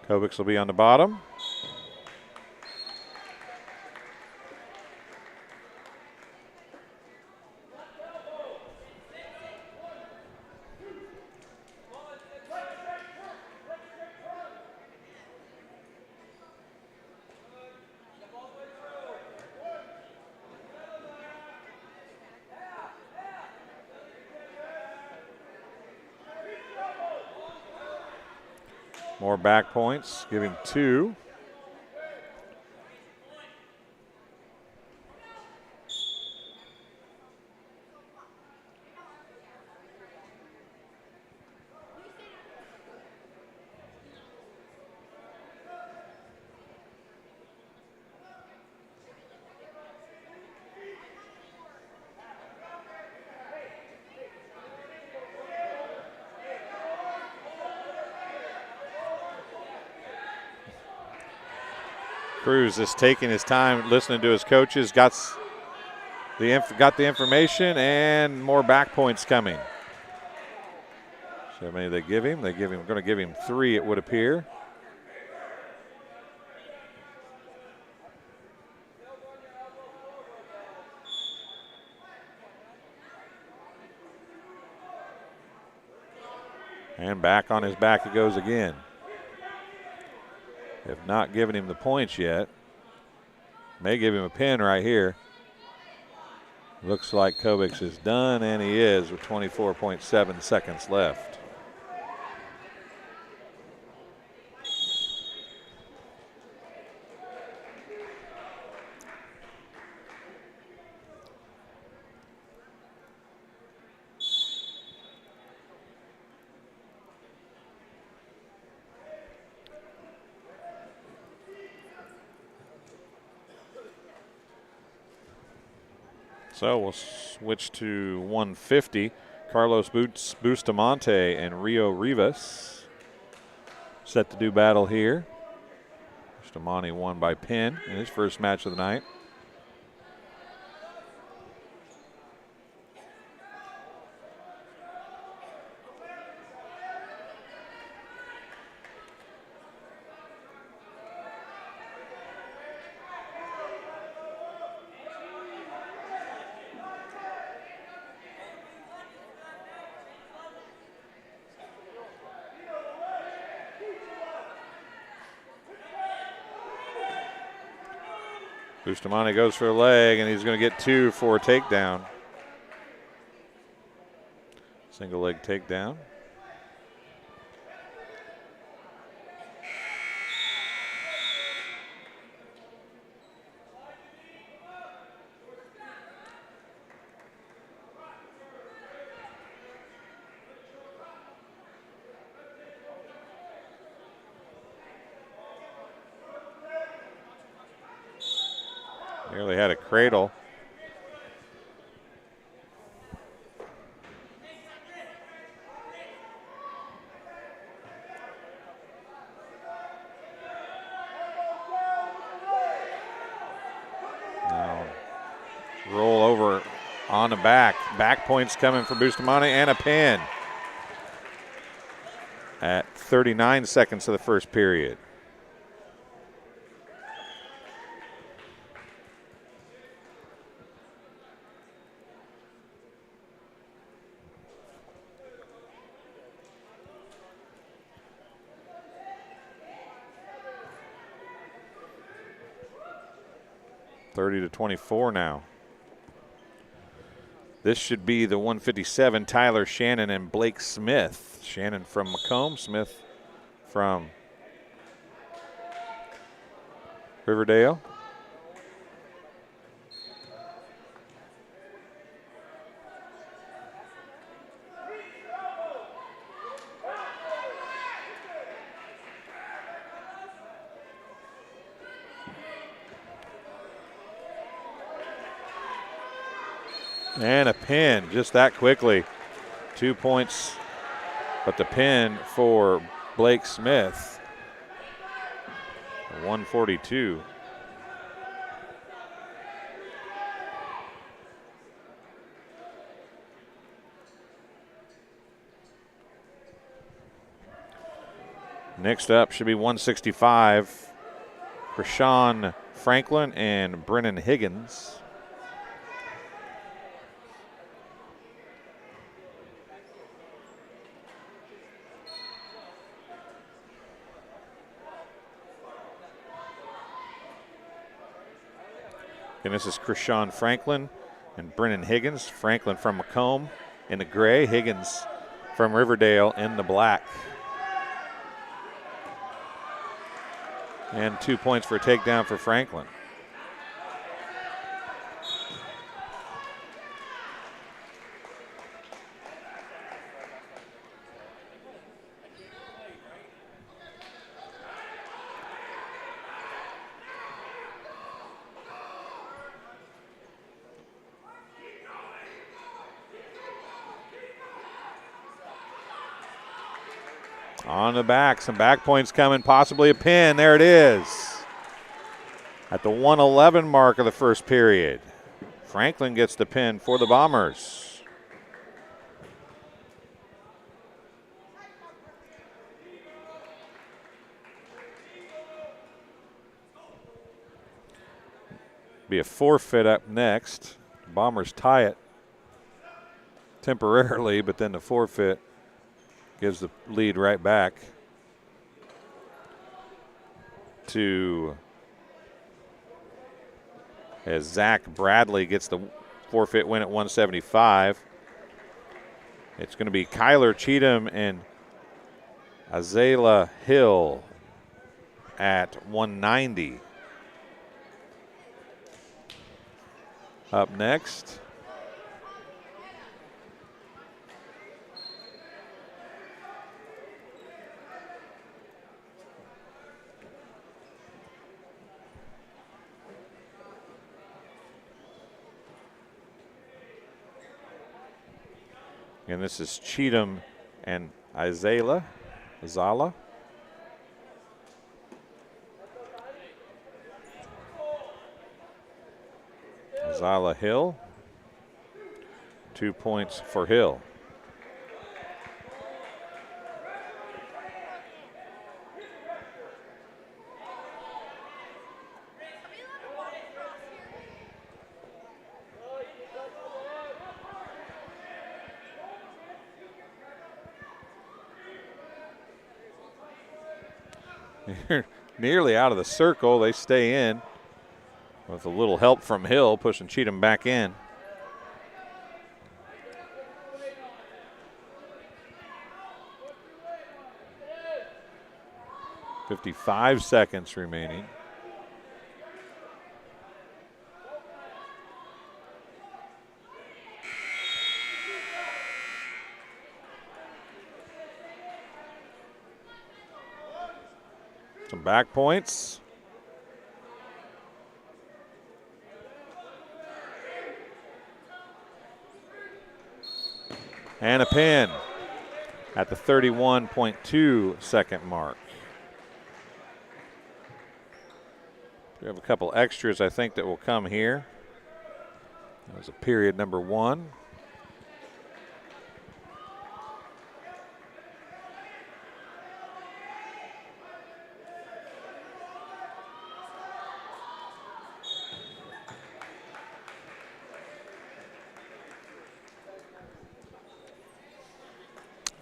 Kovics will be on the bottom. More back points, give him 2. Cruz is taking his time, listening to his coaches, got the information, and more back points coming. So how many they give him? Going to give him 3, it would appear. And back on his back it goes again. Have not given him the points yet. May give him a pin right here. Looks like Kovics is done, and he is with 24.7 seconds left. So we'll switch to 150. Carlos Bustamante and Rio Rivas set to do battle here. Bustamante won by pin in his first match of the night. Bustamante goes for a leg, and he's going to get 2 for a takedown. Single leg takedown. Nearly had a cradle. Now roll over on the back. Back points coming for Bustamante and a pin at 39 seconds of the first period. To 24 now. This should be the 157, Tyler Shannon and Blake Smith. Shannon from Macomb, Smith from Riverdale. And a pin just that quickly. 2 points, but the pin for Blake Smith. 142. Next up should be 165. Krishan Franklin and Brennan Higgins. And this is Krishan Franklin and Brennan Higgins. Franklin from Macomb in the gray, Higgins from Riverdale in the black. And 2 points for a takedown for Franklin. On the back, some back points coming, possibly a pin. There it is. At the 1:11 mark of the first period, Franklin gets the pin for the Bombers. Be a forfeit up next. The Bombers tie it temporarily, but then the forfeit gives the lead right back to, as Zach Bradley gets the forfeit win at 175. It's going to be Kyler Cheatham and Azalea Hill at 190. Up next, and this is Cheatham and Azala. Azala Hill. 2 points for Hill. Nearly out of the circle. They stay in with a little help from Hill, pushing Cheatham back in. .55 seconds remaining. Some back points. And a pin at the 31.2 second mark. We have a couple extras, I think, that will come here. That was a period number 1.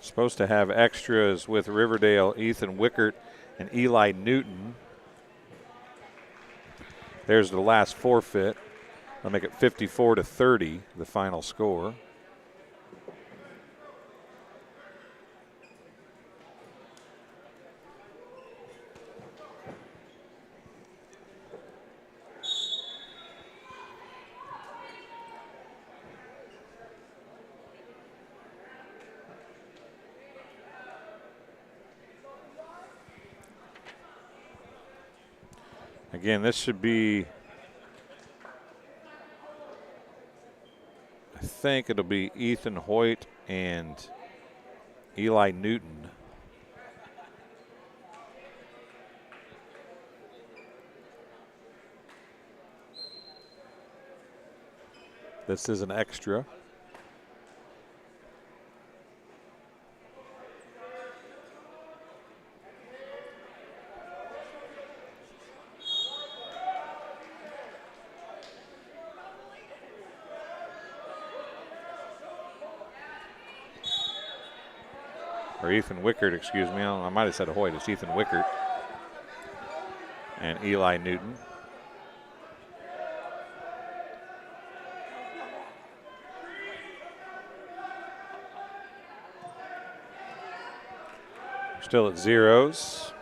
Supposed to have extras with Riverdale, Ethan Wickert and Eli Newton. There's the last forfeit. I'll make it 54-30, the final score. Again, this should be, I think it'll be Ethan Hoyt and Eli Newton This is an extra. Or Ethan Wickert, excuse me. I might have said Hoyt. It's Ethan Wickert and Eli Newton. Still at zeros.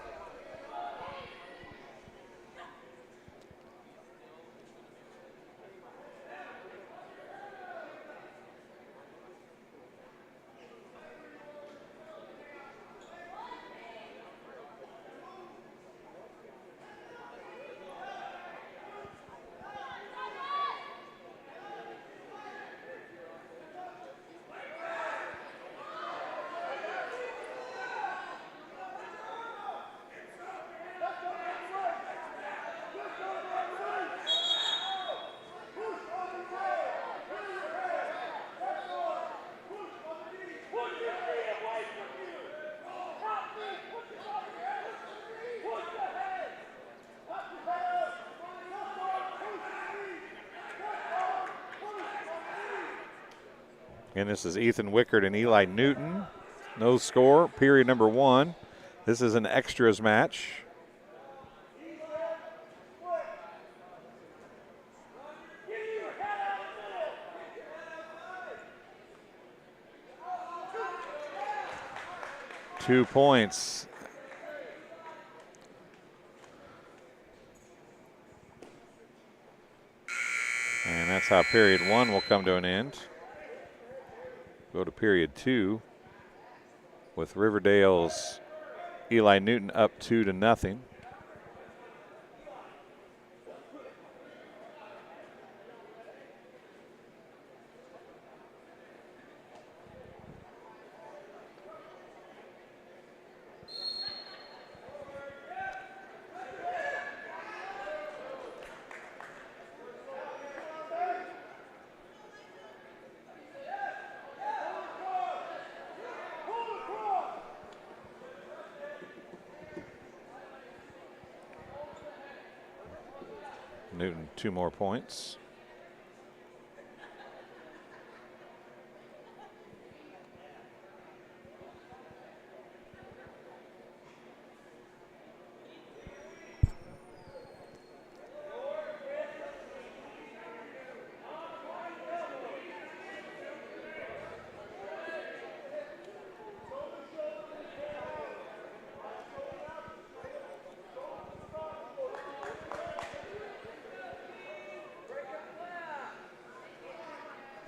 And this is Ethan Wickert and Eli Newton. No score, period number 1. This is an extras match. Two points. And that's how period 1 will come to an end. Go to period 2 with Riverdale's Eli Newton up 2-0. Newton 2 more points.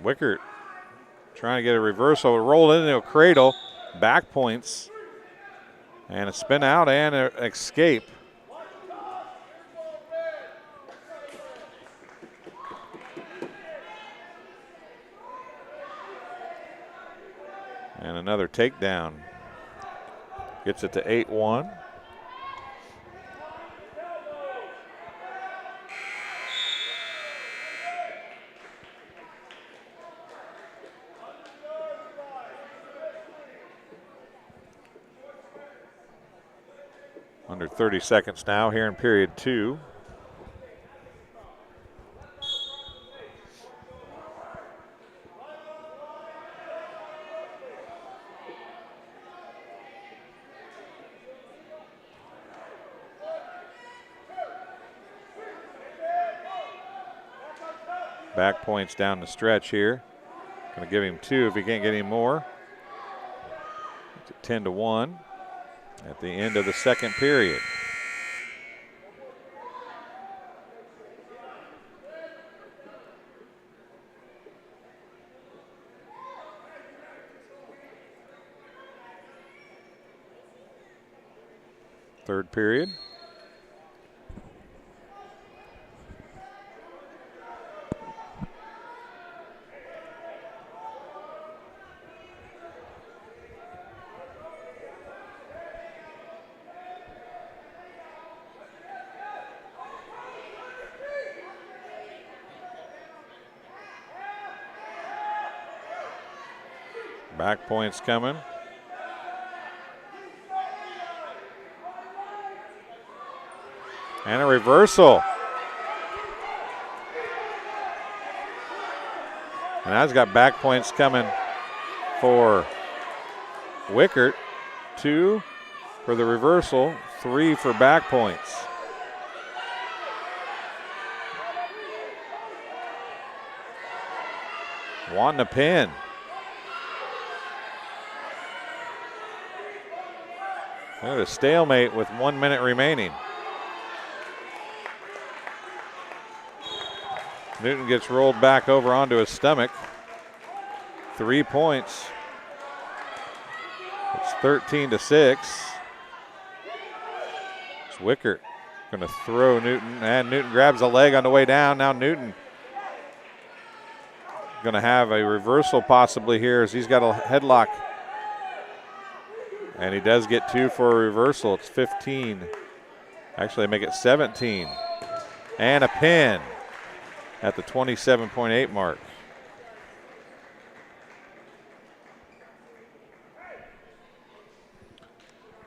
Wickert trying to get a reversal, roll into a cradle, back points, and a spin out and an escape. And another takedown. Gets it to 8-1. Under 30 seconds now here in period 2. Back points down the stretch here. Going to give him 2 if he can't get any more. It's at 10-1. At the end of the second period. Third period. Back points coming. And a reversal. And now he's got back points coming for Wickert. 2 for the reversal, 3 for back points. Wanting a pin. Look at a stalemate with 1 minute remaining. Newton gets rolled back over onto his stomach. 3 points. It's 13-6. It's Wickert going to throw Newton, and Newton grabs a leg on the way down. Now Newton going to have a reversal possibly here as he's got a headlock. And he does get 2 for a reversal. It's 15. Actually, they make it 17. And a pin at the 27.8 mark.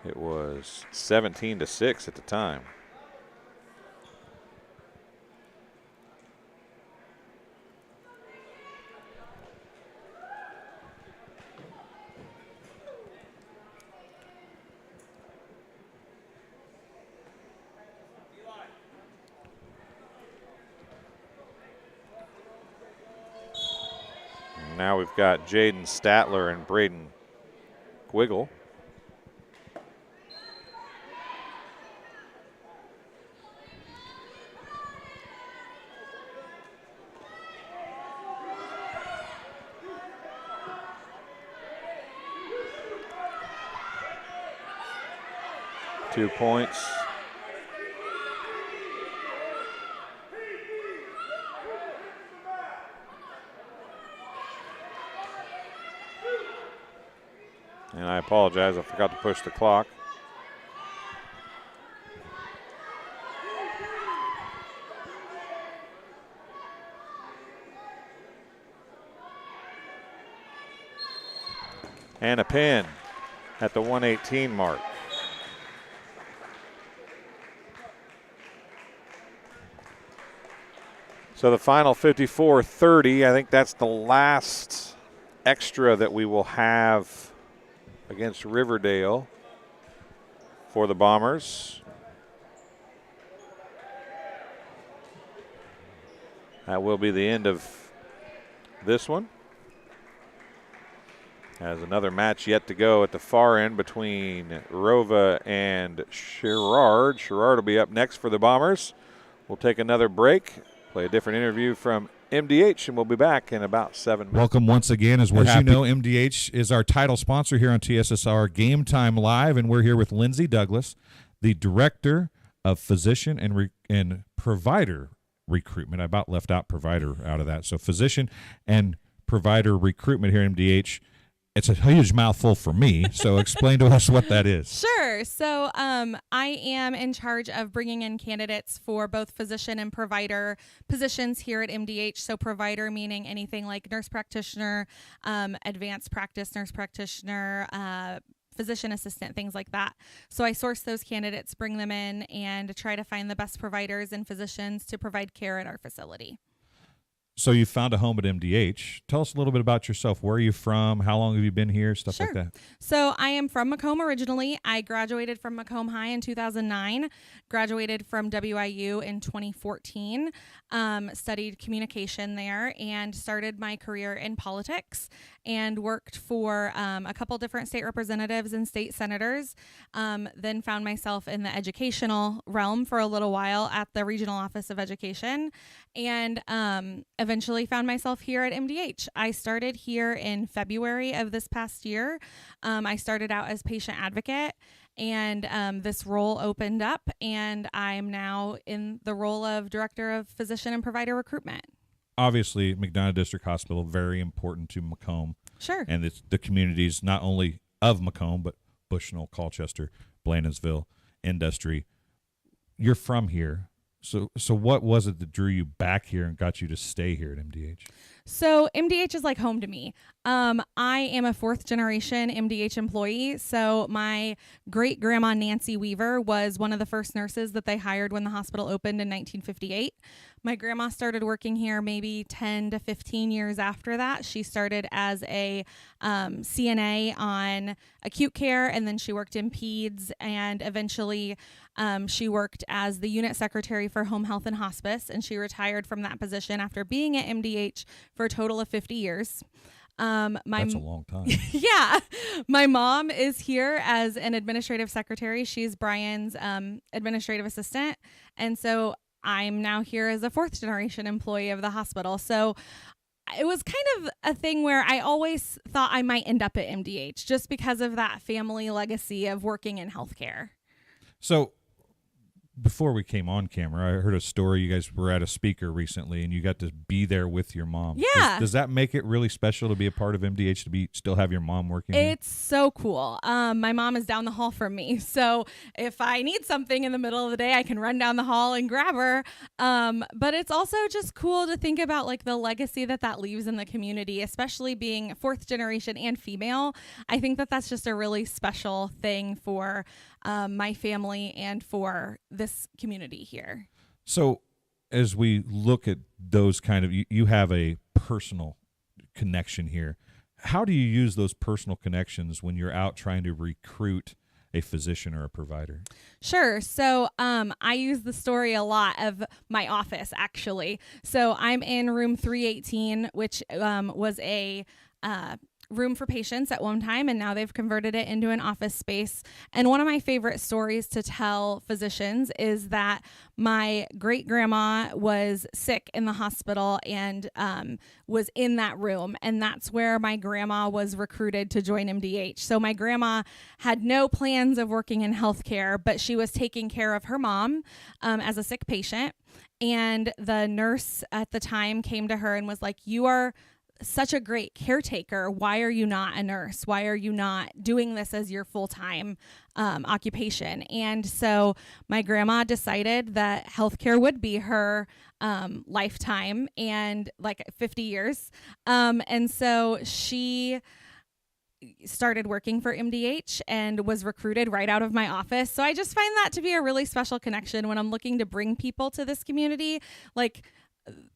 It was 17-6 at the time. Now we've got Jaden Statler and Braden Quiggle. Two points. And I apologize, I forgot to push the clock. And a pin at the 118 mark. So the final 54-30, I think that's the last extra that we will have against Riverdale for the Bombers. That will be the end of this one. Has another match yet to go at the far end between ROWVA and Sherrard. Sherrard will be up next for the Bombers. We'll take another break, play a different interview from MDH, and we'll be back in about 7 minutes. Welcome once again. As you know, MDH is our title sponsor here on TSSR Game Time Live, and we're here with Lindsay Douglas, the Director of Physician and Provider Recruitment. I about left out provider out of that. So physician and provider recruitment here at MDH. It's a huge mouthful for me, so explain to us what that is. Sure. So I am in charge of bringing in candidates for both physician and provider positions here at MDH. So provider meaning anything like nurse practitioner, advanced practice nurse practitioner, physician assistant, things like that. So I source those candidates, bring them in, and try to find the best providers and physicians to provide care at our facility. So you found a home at MDH. Tell us a little bit about yourself. Where are you from? How long have you been here? Stuff Sure. like that. So I am from Macomb originally. I graduated from Macomb High in 2009, graduated from WIU in 2014, studied communication there, and started my career in politics and worked for a couple different state representatives and state senators. Then found myself in the educational realm for a little while at the Regional Office of Education, and eventually found myself here at MDH. I started here in February of this past year. I started out as patient advocate, and this role opened up, and I'm now in the role of Director of Physician and Provider Recruitment. Obviously, McDonough District Hospital, very important to Macomb. Sure. And it's the communities not only of Macomb, but Bushnell, Colchester, Blandonsville, Industry. You're from here. So what was it that drew you back here and got you to stay here at MDH? So MDH is like home to me. I am a 4th generation MDH employee. So my great grandma Nancy Weaver was one of the first nurses that they hired when the hospital opened in 1958. My grandma started working here maybe 10 to 15 years after that. She started as a CNA on acute care, and then she worked in peds, and eventually she worked as the unit secretary for home health and hospice, and she retired from that position after being at MDH for a total of 50 years. That's a long time. Yeah. My mom is here as an administrative secretary. She's Brian's administrative assistant. And so I'm now here as a 4th generation employee of the hospital. So it was kind of a thing where I always thought I might end up at MDH just because of that family legacy of working in healthcare. So before we came on camera, I heard a story. You guys were at a speaker recently, and you got to be there with your mom. Yeah. Does that make it really special to be a part of MDH, to still have your mom working here? It's so cool. My mom is down the hall from me. So if I need something in the middle of the day, I can run down the hall and grab her. But it's also just cool to think about like the legacy that leaves in the community, especially being 4th generation and female. I think that's just a really special thing for my family and for this community here. So as we look at those kind of, you have a personal connection here. How do you use those personal connections when you're out trying to recruit a physician or a provider? Sure. So I use the story a lot of my office, actually. So I'm in room 318, which was a room for patients at one time, and now they've converted it into an office space. And one of my favorite stories to tell physicians is that my great grandma was sick in the hospital and was in that room, and that's where my grandma was recruited to join MDH. So my grandma had no plans of working in healthcare, but she was taking care of her mom as a sick patient. And the nurse at the time came to her and was like, "You are such a great caretaker. Why are you not a nurse? Why are you not doing this as your full-time occupation?" And so my grandma decided that healthcare would be her lifetime and like 50 years. And so she started working for MDH and was recruited right out of my office. So I just find that to be a really special connection when I'm looking to bring people to this community. Like,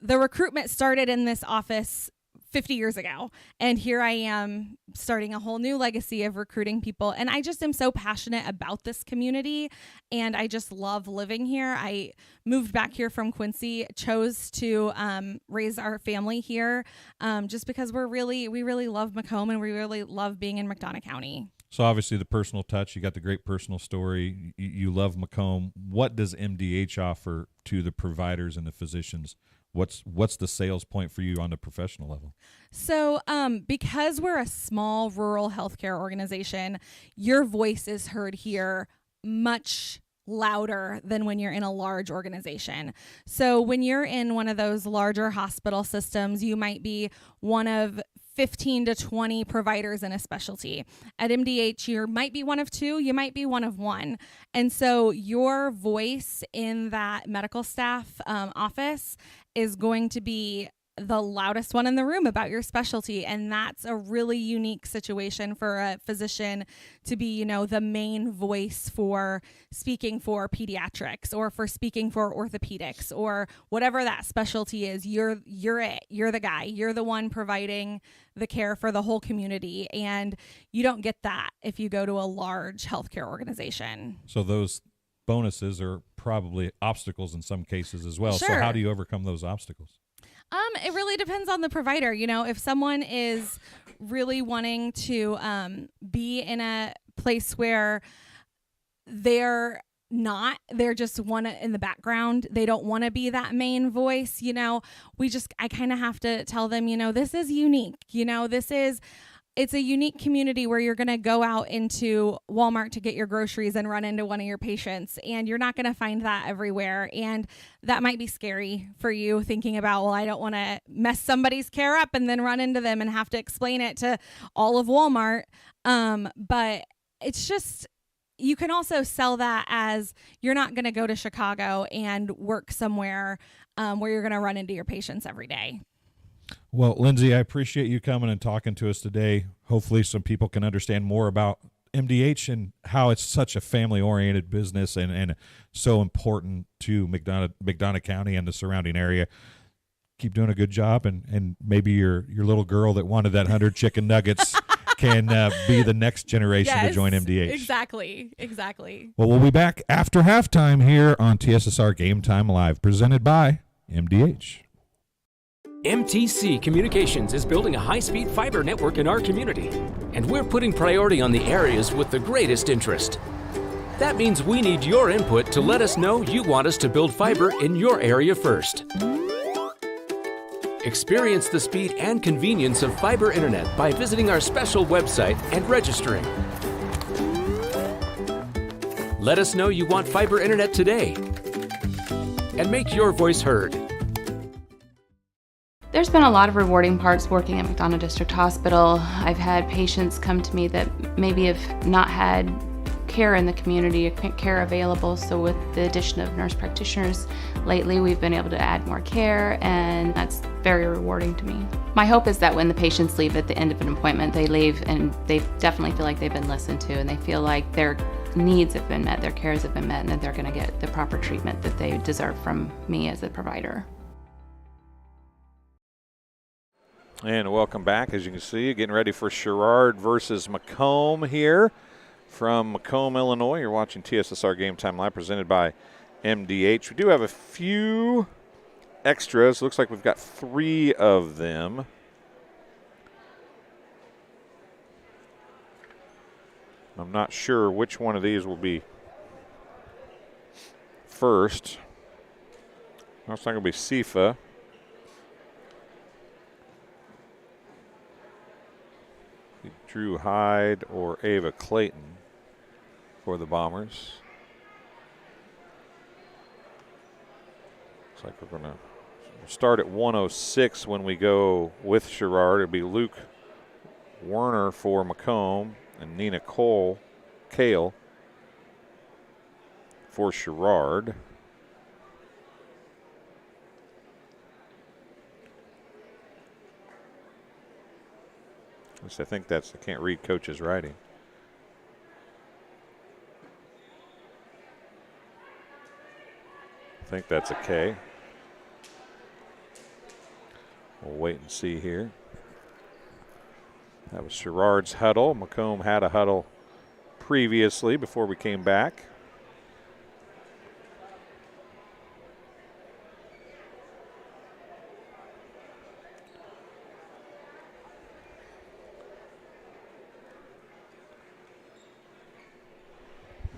the recruitment started in this office 50 years ago. And here I am starting a whole new legacy of recruiting people. And I just am so passionate about this community. And I just love living here. I moved back here from Quincy, chose to raise our family here just because we really love Macomb and we really love being in McDonough County. So obviously the personal touch, you got the great personal story. You love Macomb. What does MDH offer to the providers and the physicians? What's the sales point for you on the professional level? So because we're a small rural healthcare organization, your voice is heard here much louder than when you're in a large organization. So when you're in one of those larger hospital systems, you might be one of 15 to 20 providers in a specialty. At MDH, you might be one of 2, you might be one of 1. And so your voice in that medical staff office is going to be the loudest one in the room about your specialty. And that's a really unique situation for a physician to be, the main voice for speaking for pediatrics or for speaking for orthopedics or whatever that specialty is. You're it. You're the guy. You're the one providing the care for the whole community. And you don't get that if you go to a large healthcare organization. So those bonuses are probably obstacles in some cases as well. Sure. So how do you overcome those obstacles? It really depends on the provider. If someone is really wanting to be in a place where they're just in the background, they don't want to be that main voice, I kind of have to tell them, this is unique. It's a unique community where you're going to go out into Walmart to get your groceries and run into one of your patients, and you're not going to find that everywhere. And that might be scary for you, thinking about, well, I don't want to mess somebody's care up and then run into them and have to explain it to all of Walmart. But it's just, you can also sell that as you're not going to go to Chicago and work somewhere where you're going to run into your patients every day. Well, Lindsay, I appreciate you coming and talking to us today. Hopefully some people can understand more about MDH and how it's such a family-oriented business and so important to McDonough County and the surrounding area. Keep doing a good job, and maybe your little girl that wanted that 100 chicken nuggets can be the next generation to join MDH. Exactly. Well, we'll be back after halftime here on TSSR Game Time Live, presented by MDH. MTC Communications is building a high-speed fiber network in our community, and we're putting priority on the areas with the greatest interest. That means we need your input to let us know you want us to build fiber in your area first. Experience the speed and convenience of fiber internet by visiting our special website and registering. Let us know you want fiber internet today, and make your voice heard. There's been a lot of rewarding parts working at McDonough District Hospital. I've had patients come to me that maybe have not had care in the community, care available, so with the addition of nurse practitioners lately, we've been able to add more care, and that's very rewarding to me. My hope is that when the patients leave at the end of an appointment, they leave and they definitely feel like they've been listened to, and they feel like their needs have been met, their cares have been met, and that they're going to get the proper treatment that they deserve from me as a provider. And welcome back. As you can see, getting ready for Sherrard versus Macomb here from Macomb, Illinois. You're watching TSSR Game Time Live, presented by MDH. We do have a few extras. Looks like we've got 3 of them. I'm not sure which one of these will be first. No, it's not going to be SIFA. Drew Hyde or Ava Clayton for the Bombers. Looks like we're going to start at 106 when we go with Sherrard. It'll be Luke Werner for Macomb and Nina Kale for Sherrard. I think I can't read Coach's writing. I think that's a K. We'll wait and see here. That was Sherrard's huddle. Macomb had a huddle previously before we came back.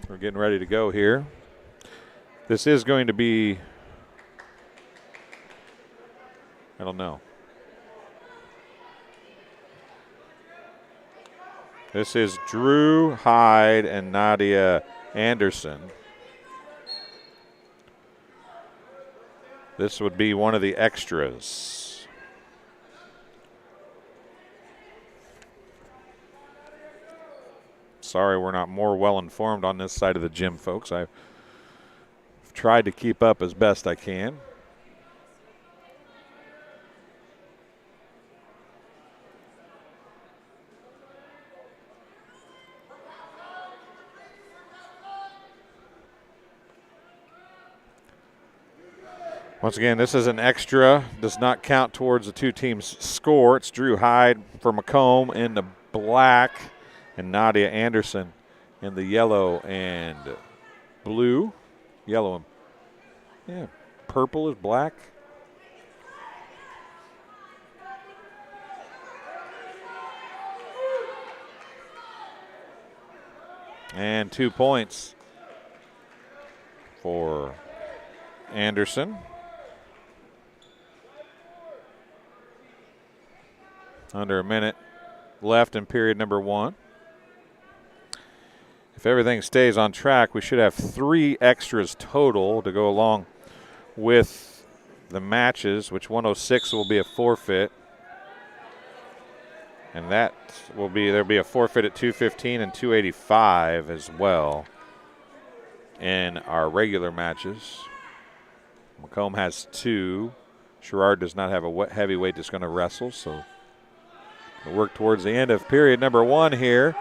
We're getting ready to go here. This is going to be, I don't know. This is Drew Hyde and Nadia Anderson. This would be one of the extras. Sorry, we're not more well-informed on this side of the gym, folks. I've tried to keep up as best I can. Once again, this is an extra. Does not count towards the two teams' score. It's Drew Hyde for Macomb in the black and Nadia Anderson in the yellow and blue. Yellow and, yeah, purple is black. And 2 points for Anderson. Under a minute left in period number 1. If everything stays on track, we should have 3 extras total to go along with the matches, which 106 will be a forfeit. And that will be, there'll be a forfeit at 215 and 285 as well in our regular matches. Macomb has 2. Sherrard does not have a heavyweight that's going to wrestle, so we'll work towards the end of period number 1 here.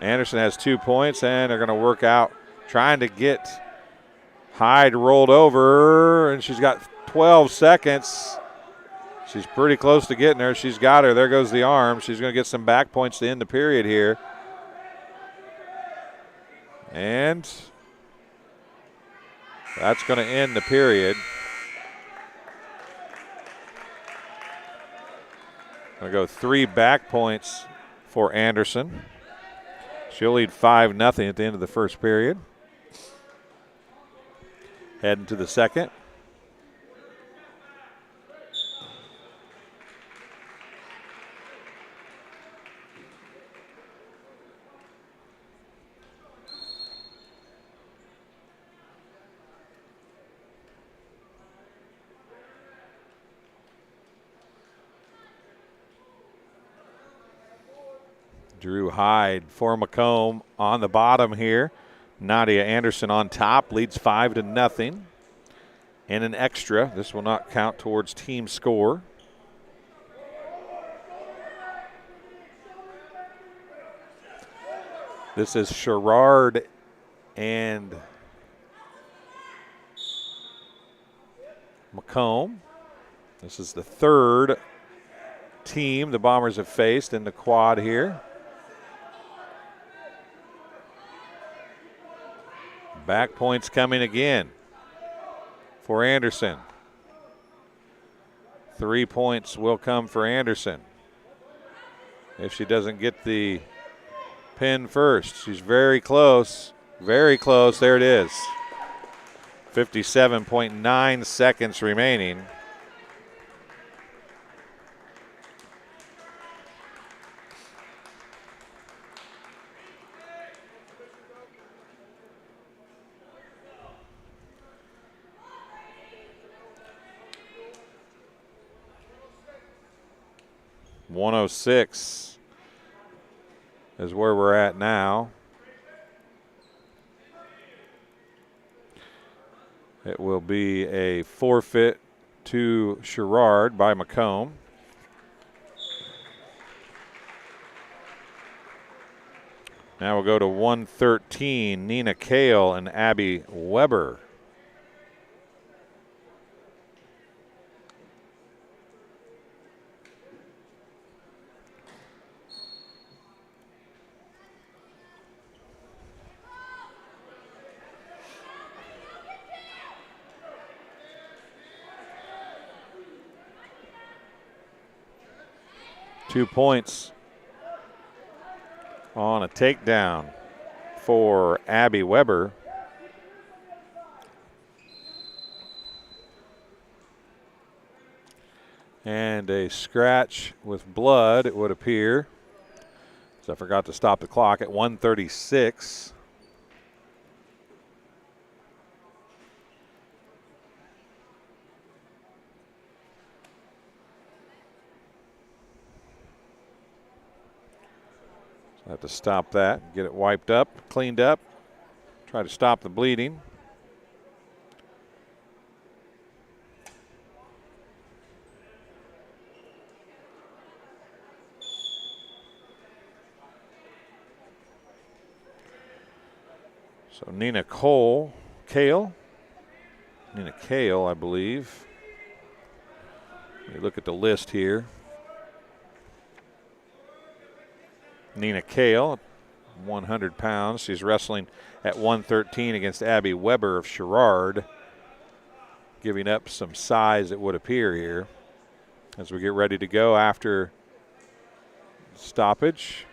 Anderson has 2 points, and they're going to work out trying to get Hyde rolled over, and she's got 12 seconds. She's pretty close to getting her. She's got her. There goes the arm. She's going to get some back points to end the period here. And that's going to end the period. Going to go 3 back points for Anderson. She'll lead 5-0 at the end of the first period. Heading to the second. Drew Hyde for Macomb on the bottom here. Nadia Anderson on top, leads 5-0. And an extra. This will not count towards team score. This is Sherrard and Macomb. This is the third team the Bombers have faced in the quad here. Back points coming again for Anderson. 3 points will come for Anderson if she doesn't get the pin first. She's very close, very close. There it is. 57.9 seconds remaining. .106 is where we're at now. It will be a forfeit to Sherrard by Macomb. Now we'll go to 113, Nina Kale and Abby Weber. .2 points on a takedown for Abby Weber. And a scratch with blood, it would appear. So I forgot to stop the clock at 1:36. I have to stop that, get it wiped up, cleaned up, try to stop the bleeding. So Nina Kale, I believe. Let me look at the list here. Nina Kale, 100 pounds. She's wrestling at 113 against Abby Weber of Sherrard, giving up some size, it would appear, here as we get ready to go after stoppage.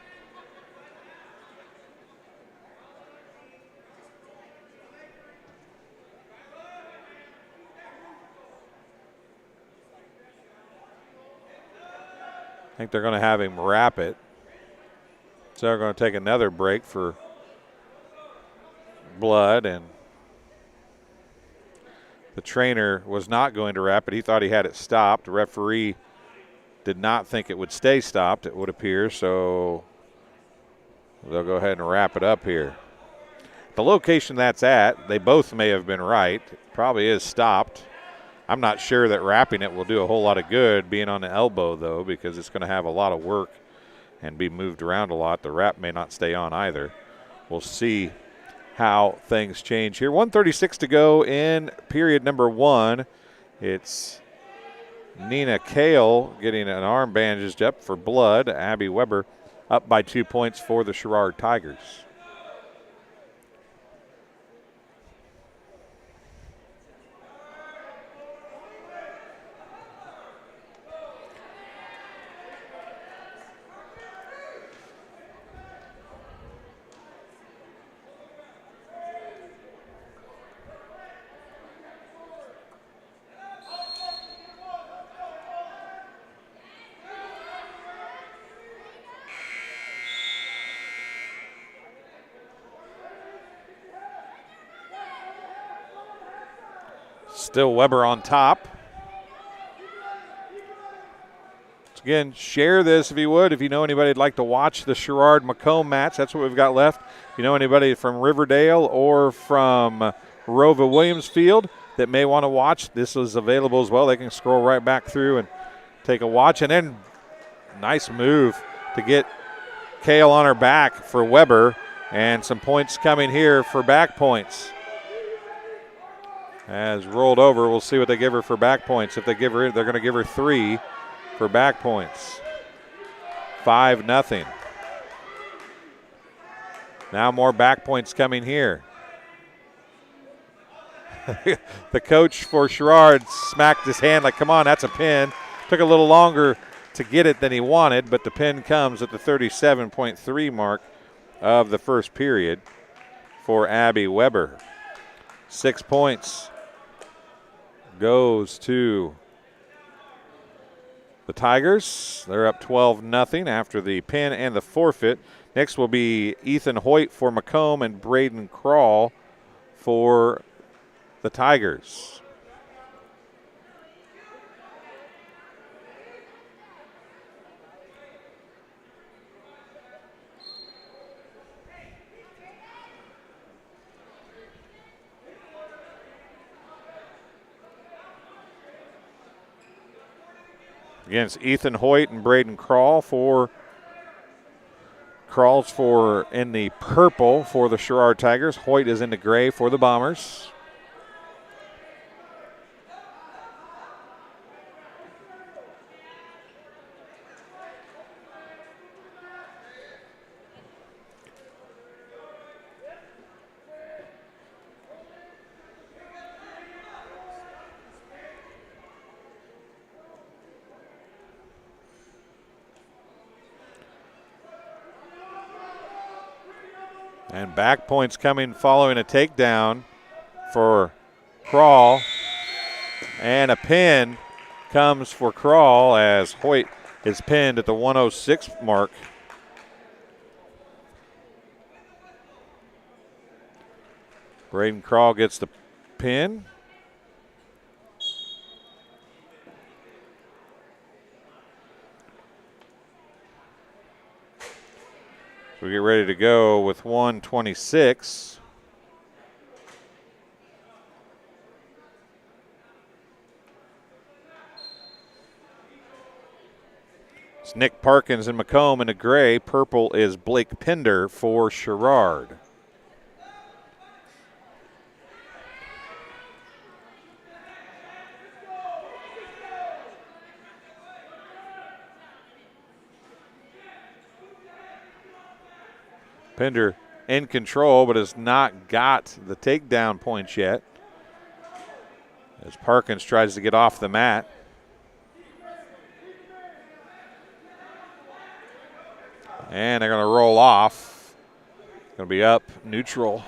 I think they're going to have him wrap it. So they're going to take another break for blood, and the trainer was not going to wrap it. He thought he had it stopped. The referee did not think it would stay stopped, it would appear, so they'll go ahead and wrap it up here. The location that's at, they both may have been right. It probably is stopped. I'm not sure that wrapping it will do a whole lot of good being on the elbow, though, because it's going to have a lot of work and be moved around a lot. The wrap may not stay on either. We'll see how things change here. 1:36 to go in period number 1. It's Nina Kale getting an arm bandaged up for blood. Abby Weber up by 2 points for the Sherrard Tigers. Still Weber on top. So again, share this if you would. If you know anybody who'd like to watch the Sherrard-Macomb match, that's what we've got left. If you know anybody from Riverdale or from ROWVA Williamsfield that may want to watch, this is available as well. They can scroll right back through and take a watch. And then nice move to get Kale on her back for Weber. And some points coming here for back points. As rolled over, we'll see what they give her for back points. If they give her, they're going to give her 3 for back points. 5-0. Now more back points coming here. The coach for Sherrard smacked his hand like, come on, that's a pin. Took a little longer to get it than he wanted, but the pin comes at the 37.3 mark of the first period for Abby Weber. 6 points goes to the Tigers. They're up 12-0 after the pin and the forfeit. Next will be Ethan Hoyt for Macomb and Braden Krall for the Tigers. Against Ethan Hoyt and Braden Krall for Krall's for in the purple for the Sherrard Tigers. Hoyt is in the gray for the Bombers. And back points coming following a takedown for Krall. And a pin comes for Krall as Hoyt is pinned at the 106 mark. Braden Krall gets the pin. We get ready to go with 1:26. It's Nick Parkins in Macomb in the gray. Purple is Blake Pinder for Sherrard. Pinder in control, but has not got the takedown points yet. As Parkins tries to get off the mat. And they're going to roll off. Going to be up neutral.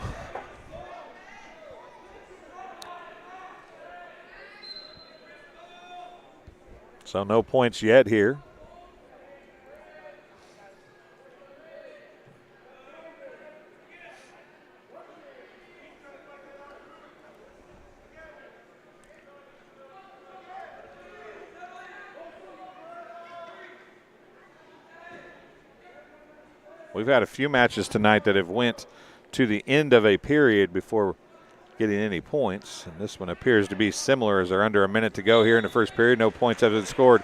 So no points yet here. We've had a few matches tonight that have went to the end of a period before getting any points. And this one appears to be similar as they're under a minute to go here in the first period. No points have been scored.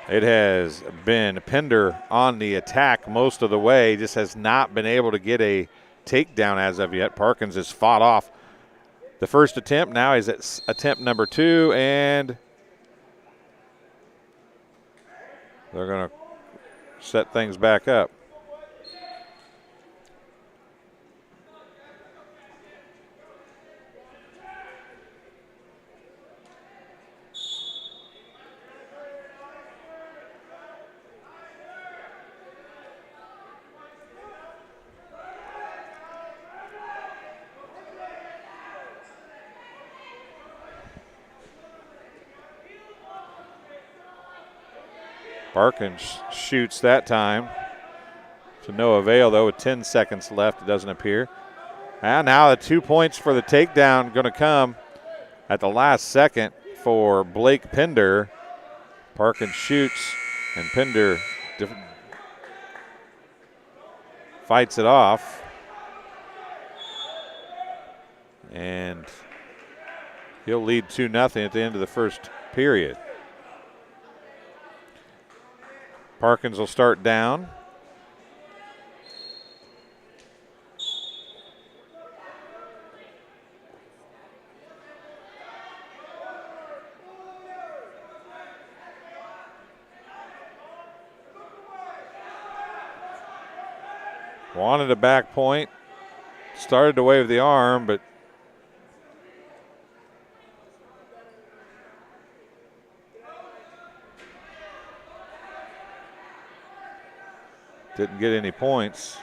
It has been Pender on the attack most of the way, just has not been able to get a takedown as of yet. Parkins has fought off the first attempt. Now he's at attempt number 2, and they're going to set things back up. Parkins shoots that time to no avail, though, with 10 seconds left, it doesn't appear. And now the 2 points for the takedown going to come at the last second for Blake Pender. Parkins shoots, and Pender fights it off. And he'll lead 2-0 at the end of the first period. Parkins will start down. Wanted a back point. Started to wave the arm, but didn't get any points.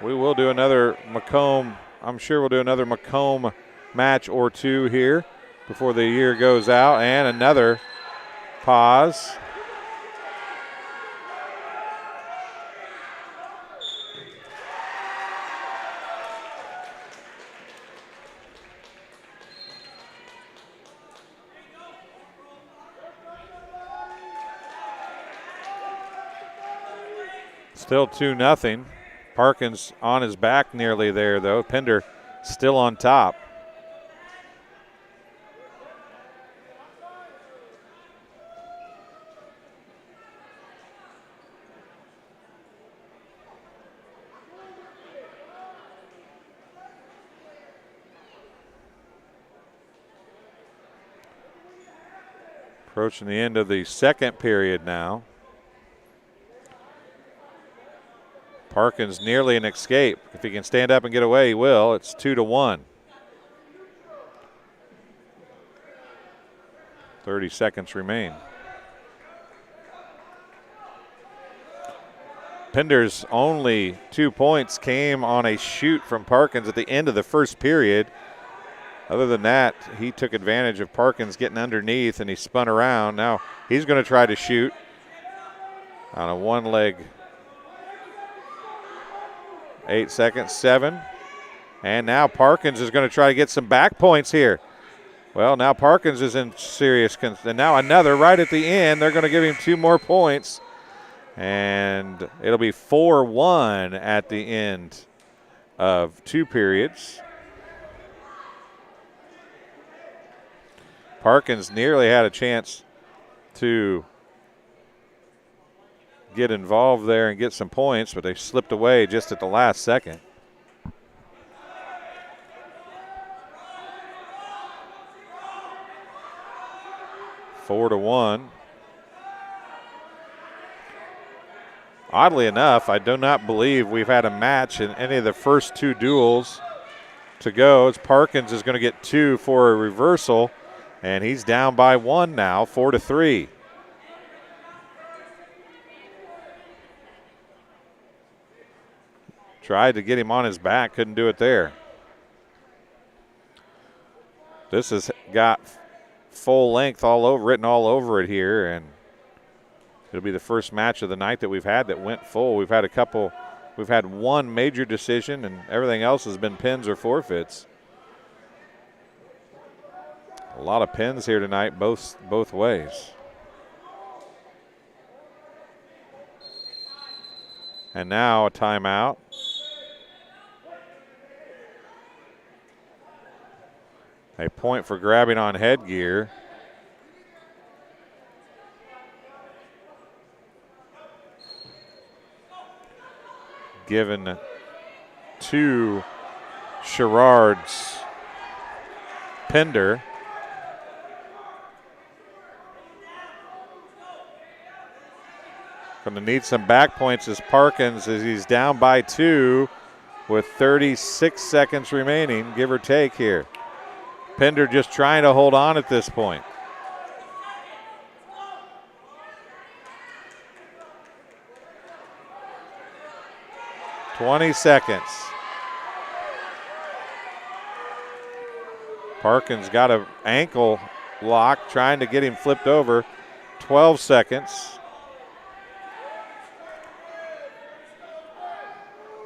We will do another Macomb. I'm sure we'll do another Macomb match or two here before the year goes out. And another pause. Still 2-0. Parkins on his back nearly there, though. Pender still on top. Approaching the end of the second period now. Parkins nearly an escape. If he can stand up and get away, he will. It's 2-1. 30 seconds remain. Pender's only 2 points came on a shoot from Parkins at the end of the first period. Other than that, he took advantage of Parkins getting underneath and he spun around. Now he's going to try to shoot on a one-leg. 8 seconds, 7. And now Parkins is going to try to get some back points here. Well, now Parkins is in serious and now another right at the end. They're going to give him 2 more points. And it'll be 4-1 at the end of 2 periods. Parkins nearly had a chance to get involved there and get some points, but they slipped away just at the last second. Four to 1. Oddly enough, I do not believe we've had a match in any of the first 2 duels to go. As Parkins is going to get 2 for a reversal, and he's down by 1 now, 4-3. Tried to get him on his back, couldn't do it there. This has got full length written all over it here, and it'll be the first match of the night that we've had that went full. We've had 1 major decision, and everything else has been pins or forfeits. A lot of pins here tonight, both ways. And now a timeout A point for grabbing on headgear. Given to Sherrard's Pender. Going to need some back points as Parkins, as he's down by 2 with 36 seconds remaining, give or take here. Pender just trying to hold on at this point. "20 seconds. Parkins got an ankle lock, trying to get him flipped over. 12 seconds.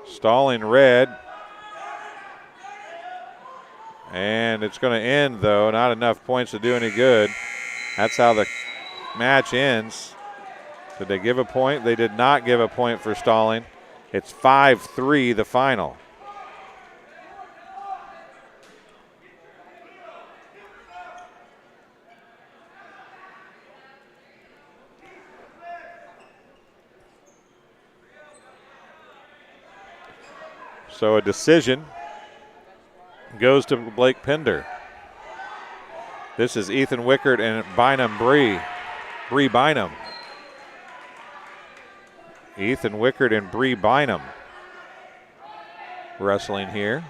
Stalling red. And it's going to end, though. Not enough points to do any good. That's how the match ends. Did they give a point? They did not give a point for stalling. It's 5-3, the final. So a decision goes to Blake Pender. This is Ethan Wickert and Bree Bynum. Ethan Wickert and Bree Bynum wrestling here.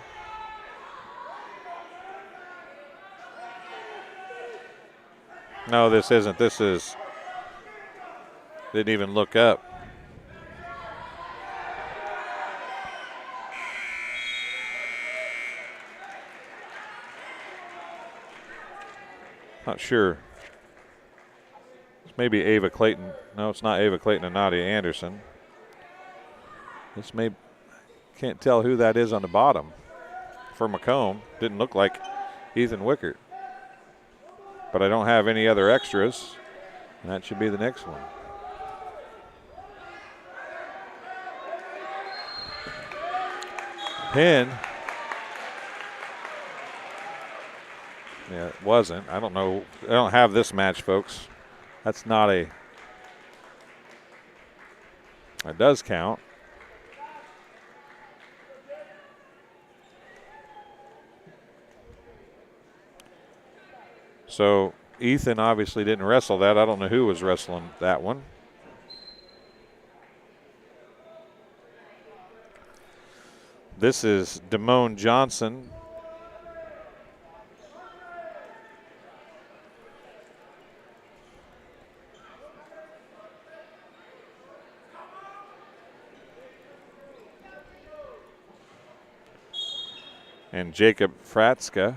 No, this isn't. This is, didn't even look up. Not sure. It's maybe Ava Clayton. No, it's not Ava Clayton and Nadia Anderson. This may, can't tell who that is on the bottom for Macomb. Didn't look like Ethan Wickert. But I don't have any other extras, and that should be the next one. Pin. Yeah, it wasn't. I don't know. I don't have this match, folks. That's not a. It does count. So Ethan obviously didn't wrestle that. I don't know who was wrestling that one. This is Damone Johnson. And Jacob Fratska.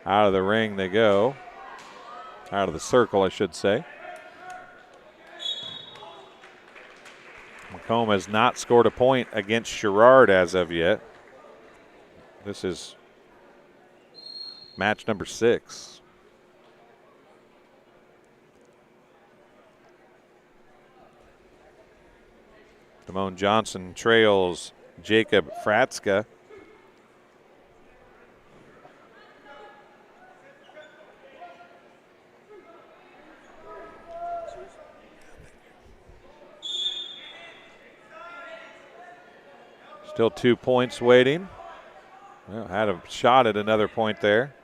Out of the ring they go. Out of the circle, I should say. Macomb has not scored a point against Sherrard as of yet. This is match number 6. Damone Johnson trails Jacob Fratska. Still 2 points waiting. Well, had a shot at another point there.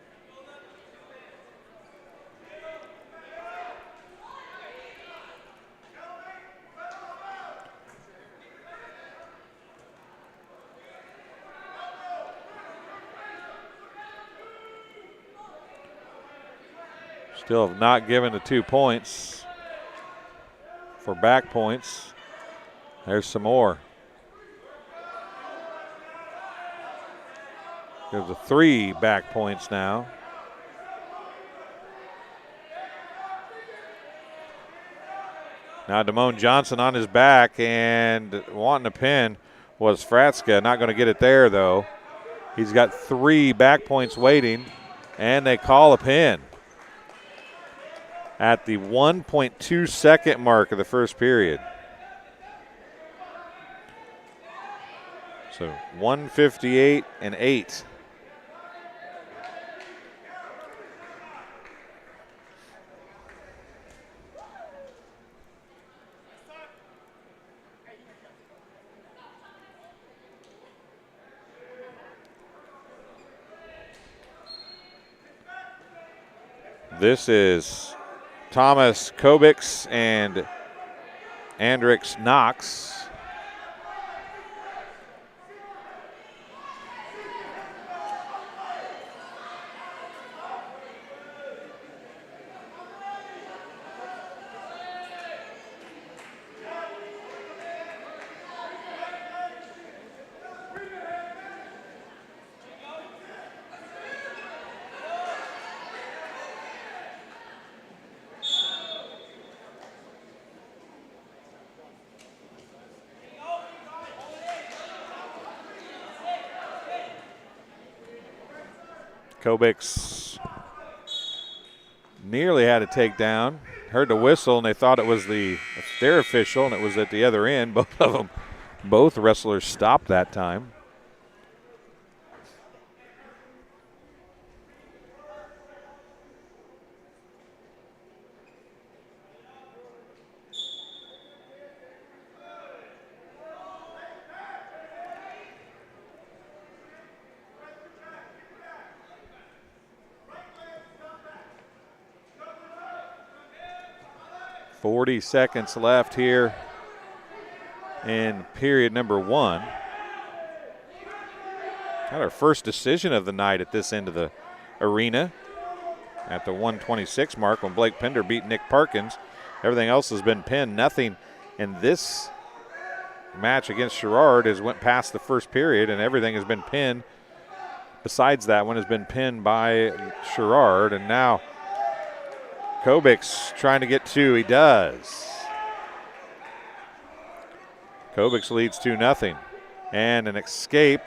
Still have not given the 2 points for back points. There's some more. There's a 3 back points now. Now Damone Johnson on his back and wanting a pin. was Fratska. Not going to get it there, though. He's got 3 back points waiting, and they call a pin at the 1.2 second mark of the first period. So 158-8. This is Thomas Kobiks and Andrix Knox. Kobiks nearly had a takedown. Heard the whistle, and they thought it was their official, and it was at the other end. Both wrestlers stopped that time. .40 seconds left here in period number 1. Got our first decision of the night at this end of the arena at the 126 mark when Blake Pender beat Nick Parkins. Everything else has been pinned. Nothing in this match against Sherrard has went past the first period, and everything has been pinned. Besides that one has been pinned by Sherrard, and now Kobiks trying to get 2. He does. Kobiks leads 2-0. And an escape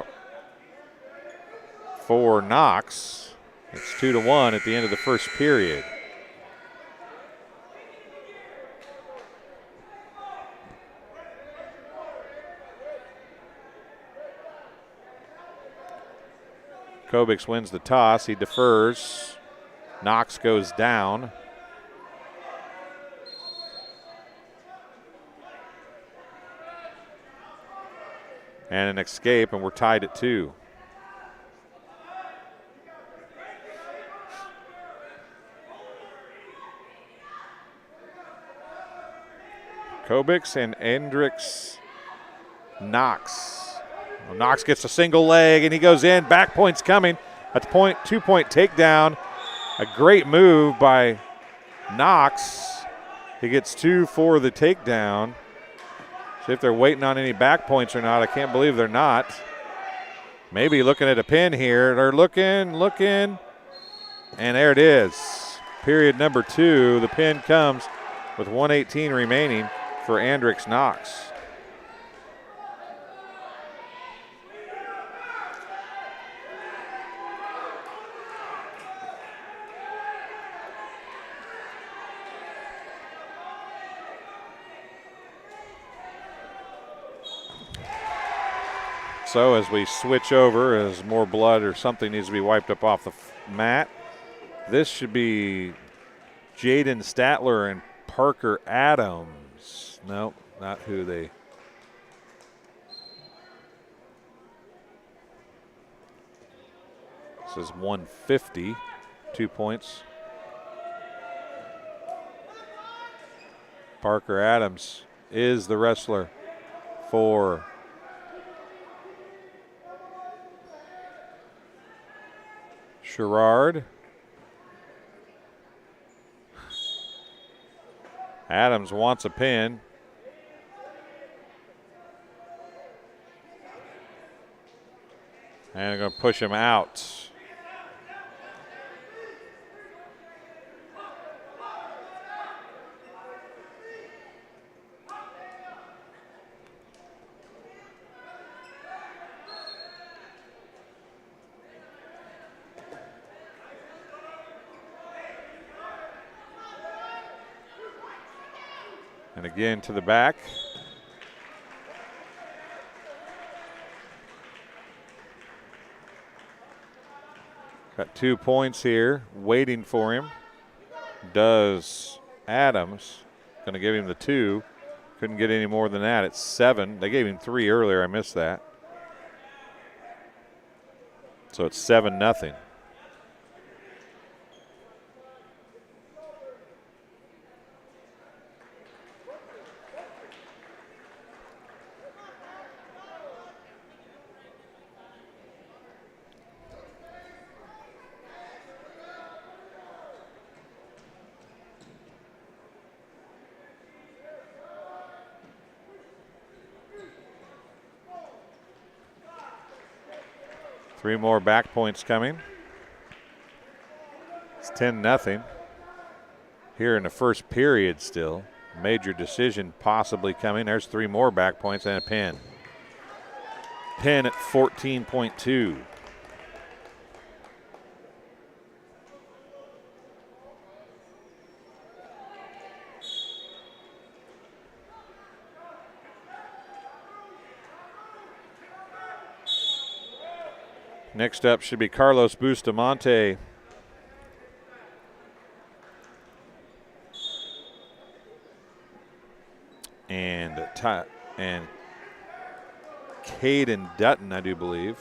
for Knox. It's 2-1 at the end of the first period. Kobiks wins the toss. He defers. Knox goes down. And an escape, and we're tied at 2. Kobiks and Andrix Knox. Well, Knox gets a single leg, and he goes in. Back point's coming. That's a 2-point takedown. A great move by Knox. He gets 2 for the takedown. See if they're waiting on any back points or not. I can't believe they're not. Maybe looking at a pin here. They're looking. And there it is. Period number 2. The pin comes with 1:18 remaining for Andrix Knox. So as we switch over, as more blood or something needs to be wiped up off the mat, this should be Jaden Statler and Parker Adams. Nope, not who they. This is 150, 2 points. Parker Adams is the wrestler for Sherrard. Adams wants a pin. And they're going to push him out. And again to the back. Got 2 points here waiting for him. Does Adams. Going to give him the 2. Couldn't get any more than that. It's 7. They gave him 3 earlier. I missed that. So it's 7-0. Three more back points coming. It's 10-0 here in the first period still. Major decision possibly coming. There's 3 more back points and a pin. Pin at 14.2. Next up should be Carlos Bustamante. And Caden Dutton, I do believe.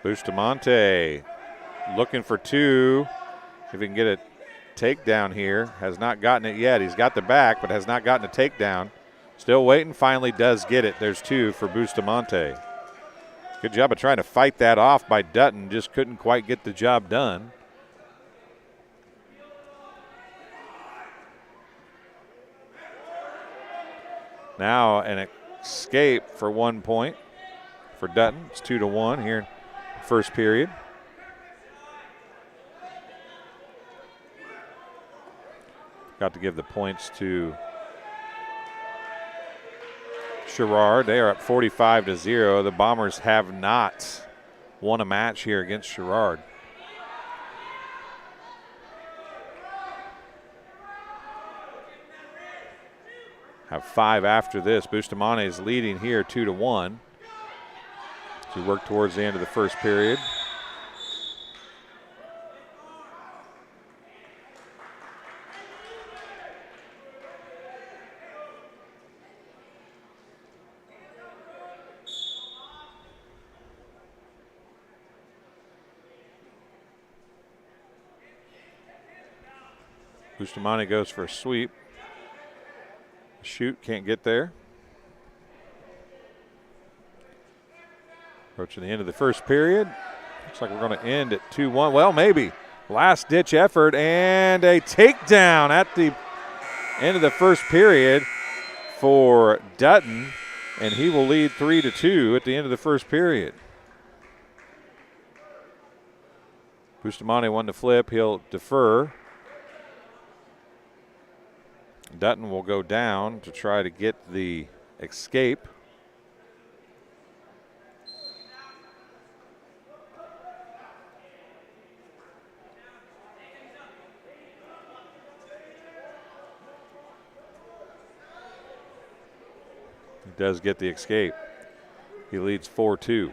Bustamante looking for 2. If he can get a takedown here. Has not gotten it yet. He's got the back, but has not gotten a takedown. Still waiting. Finally does get it. There's 2 for Bustamante. Good job of trying to fight that off by Dutton. Just couldn't quite get the job done. Now an escape for 1 point for Dutton. It's 2-1 here. First period. Got to give the points to Sherrard. They are up 45-0. The Bombers have not won a match here against Sherrard. Have 5 after this. Bustamante is leading here 2-1. We work towards the end of the first period. Bustamante goes for a sweep. Shoot, can't get there. Approaching the end of the first period. Looks like we're going to end at 2-1. Well, maybe. Last-ditch effort and a takedown at the end of the first period for Dutton, and he will lead 3-2 at the end of the first period. Bustamante won the flip. He'll defer. Dutton will go down to try to get the escape. Does get the escape. He leads 4-2.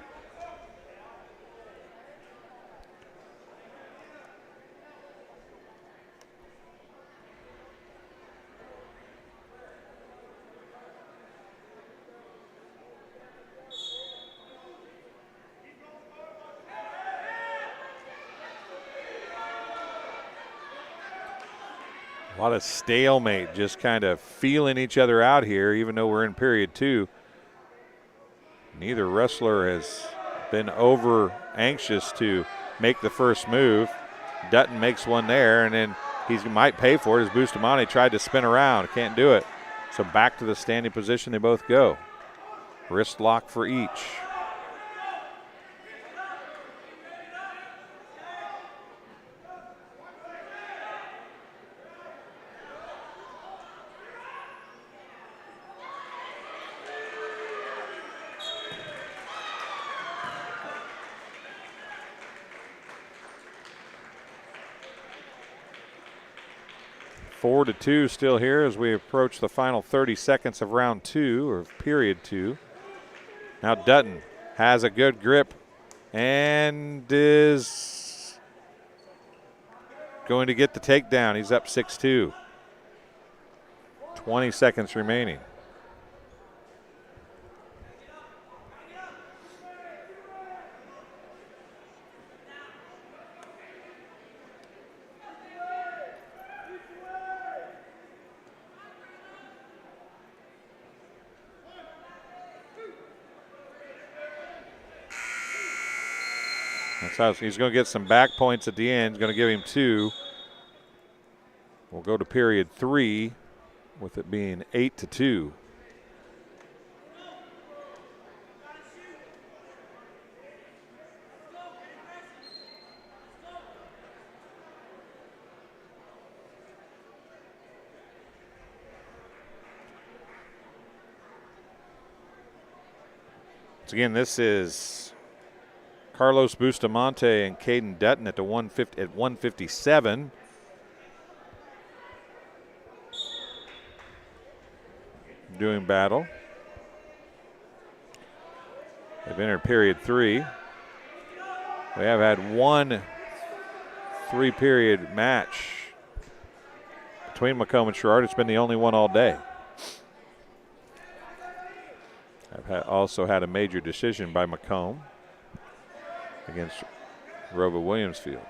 A lot of stalemate, just kind of feeling each other out here, even though we're in period 2. Neither wrestler has been over anxious to make the first move. Dutton makes one there, and then he might pay for it as Bustamante tried to spin around. Can't do it. So back to the standing position they both go. Wrist lock for each. 4-2 still here as we approach the final 30 seconds of round 2 or period 2. Now Dutton has a good grip and is going to get the takedown. He's up 6-2. 20 seconds remaining. That's how he's going to get some back points at the end. He's going to give him 2. We'll go to period 3 with it being 8-2. Once again, this is Carlos Bustamante and Caden Dutton at 157. Doing battle. They've entered period 3. We have had one 3-period match between Macomb and Sherrard. It's been the only one all day. I've also had a major decision by Macomb against ROWVA Williamsfield.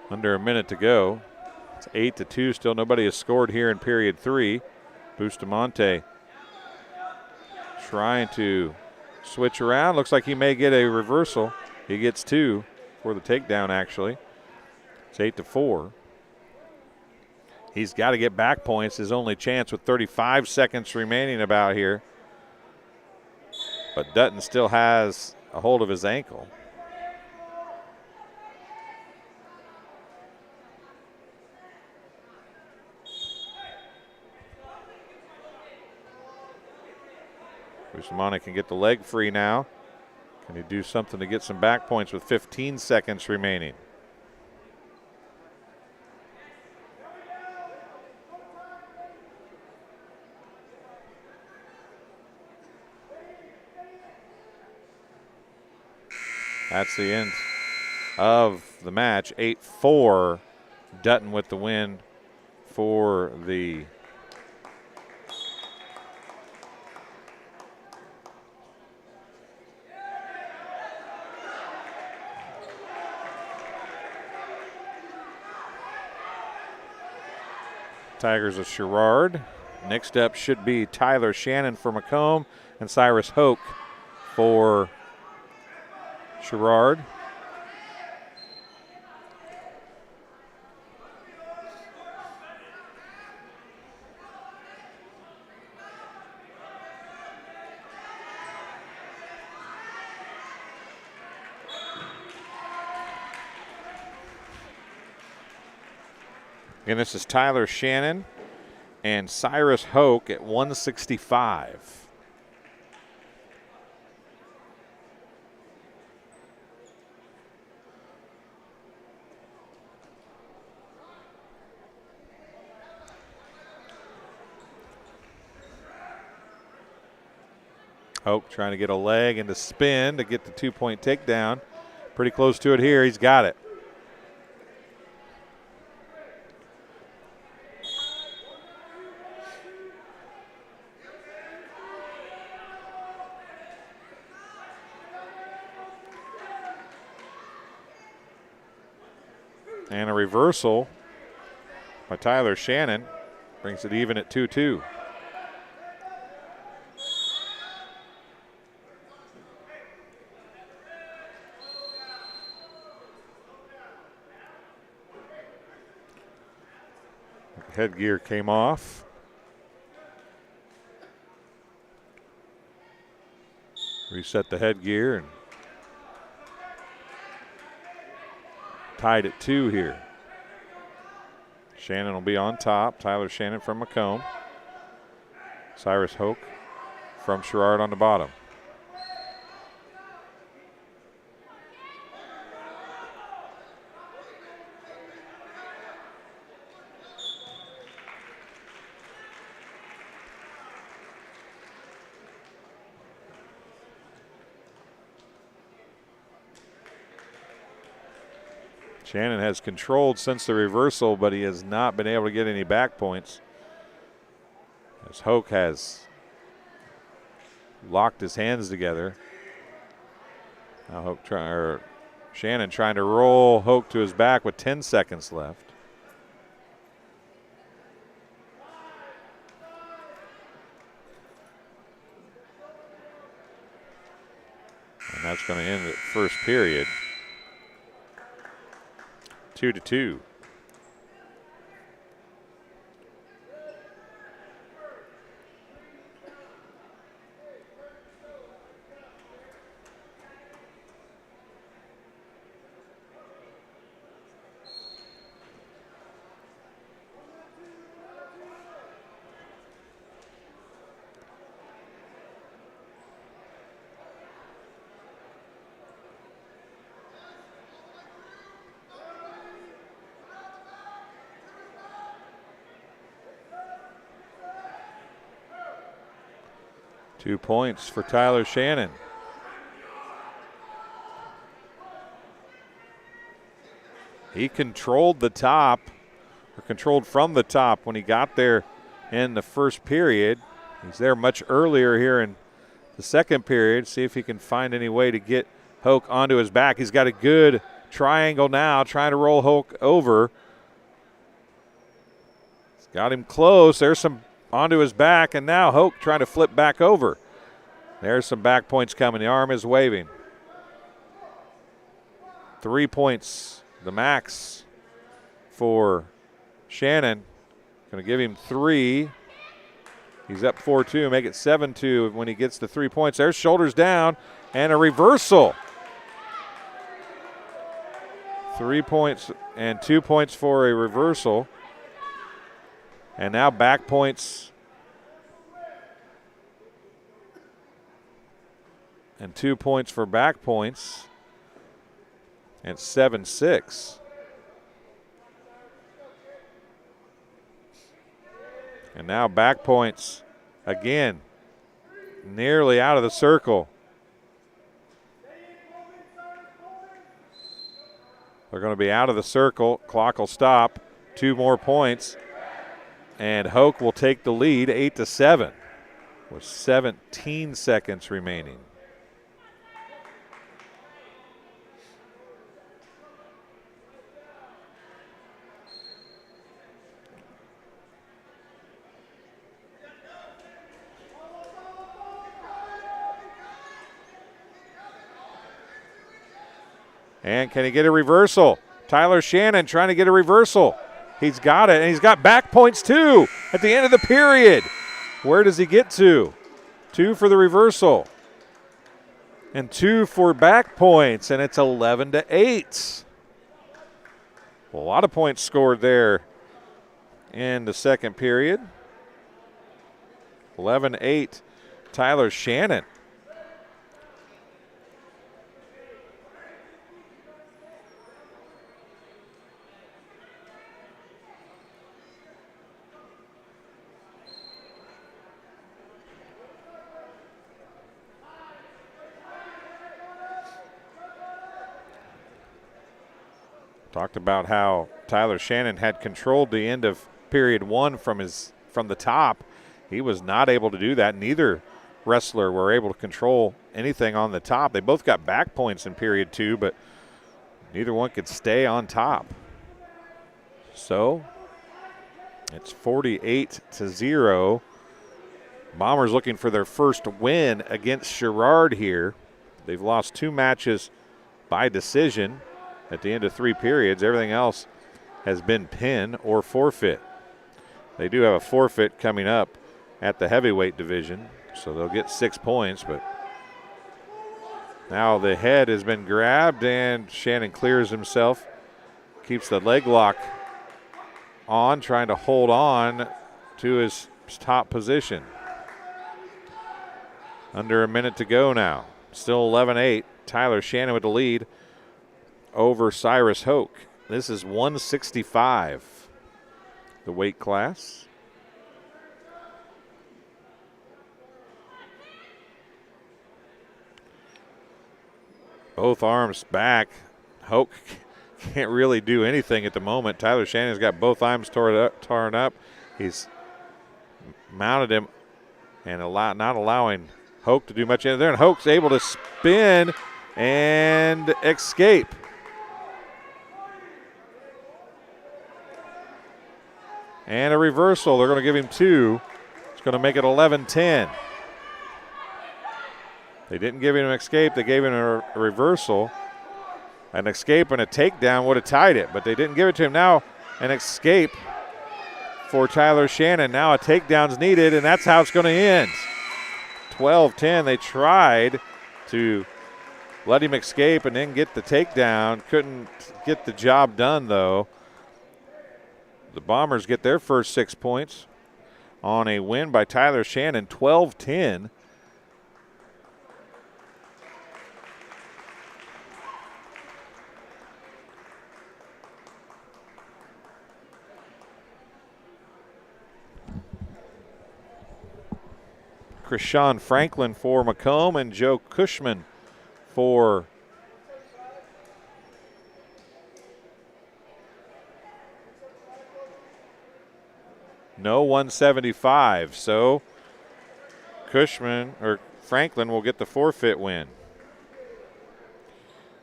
Under a minute to go. It's 8-2 still. Nobody has scored here in period 3. Bustamante trying to switch around. Looks like he may get a reversal. He gets 2 for the takedown, actually. It's 8-4. He's got to get back points. His only chance with 35 seconds remaining about here. But Dutton still has a hold of his ankle. Bustamante can get the leg free now. Can he do something to get some back points with 15 seconds remaining? That's the end of the match. 8-4. Dutton with the win for the Tigers of Sherrard. Next up should be Tyler Shannon for Macomb and Cyrus Hoke for Sherrard. Again, this is Tyler Shannon and Cyrus Hoke at 165. Hoke trying to get a leg and to spin to get the 2-point takedown. Pretty close to it here. He's got it. And a reversal by Tyler Shannon brings it even at 2-2. Headgear came off. Reset the headgear and tied at 2 here. Shannon will be on top. Tyler Shannon from Macomb. Cyrus Hoke from Sherrard on the bottom. Shannon has controlled since the reversal, but he has not been able to get any back points, as Hoke has locked his hands together. Now Shannon trying to roll Hoke to his back with 10 seconds left. And that's going to end the first period. 2-2. Two points for Tyler Shannon. He controlled the top, or controlled from the top when he got there in the first period. He's there much earlier here in the second period. See if he can find any way to get Hoke onto his back. He's got a good triangle now, trying to roll Hoke over. He's got him close. There's some onto his back, and now Hoke trying to flip back over. There's some back points coming. The arm is waving. 3 points, the max for Shannon. Going to give him 3. He's up 4-2, make it 7-2 when he gets the 3 points. There's shoulders down and a reversal. 3 points and 2 points for a reversal. And now back points and 2 points for back points. And 7-6. And now back points again, nearly out of the circle. They're going to be out of the circle. Clock will stop. 2 more points. And Hoke will take the lead 8-7 with 17 seconds remaining. And can he get a reversal? Tyler Shannon trying to get a reversal. He's got it, and he's got back points too at the end of the period. Where does he get to? 2 for the reversal and 2 for back points, and it's 11-8. A lot of points scored there in the second period. 11-8, Tyler Shannon. Talked about how Tyler Shannon had controlled the end of period 1 from the top. He was not able to do that. Neither wrestler were able to control anything on the top. They both got back points in period 2, but neither one could stay on top. So it's 48-0. Bombers looking for their first win against Sherrard here. They've lost 2 matches by decision at the end of 3 periods. Everything else has been pin or forfeit. They do have a forfeit coming up at the heavyweight division, so they'll get 6 points. But now the head has been grabbed, and Shannon clears himself, keeps the leg lock on, trying to hold on to his top position. Under a minute to go now. Still 11-8. Tyler Shannon with the lead over Cyrus Hoke. This is 165, the weight class. Both arms back. Hoke can't really do anything at the moment. Tyler Shannon's got both arms torn up. He's mounted him and not allowing Hoke to do much in there. And Hoke's able to spin and escape. And a reversal. They're going to give him 2. It's going to make it 11-10. They didn't give him an escape. They gave him a reversal. An escape and a takedown would have tied it, but they didn't give it to him. Now an escape for Tyler Shannon. Now a takedown's needed, and that's how it's going to end. 12-10. They tried to let him escape and then get the takedown. Couldn't get the job done, though. The Bombers get their first 6 points on a win by Tyler Shannon, 12-10. Krishan Franklin for Macomb and Joe Cushman for no 175. So Cushman or Franklin will get the forfeit win.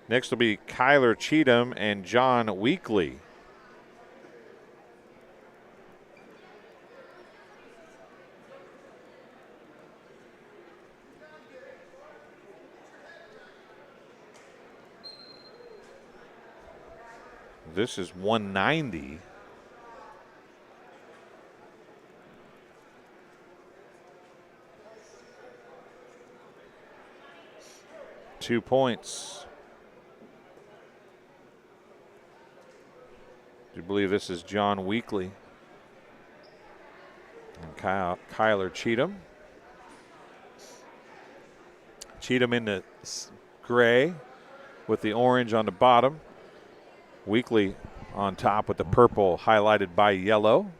Next will be Kyler Cheatham and John Weekly. This is 190. Two points. Do you believe this is John Weekly and Kyler Cheatham? Cheatham in the gray with the orange on the bottom. Weekly on top with the purple highlighted by yellow.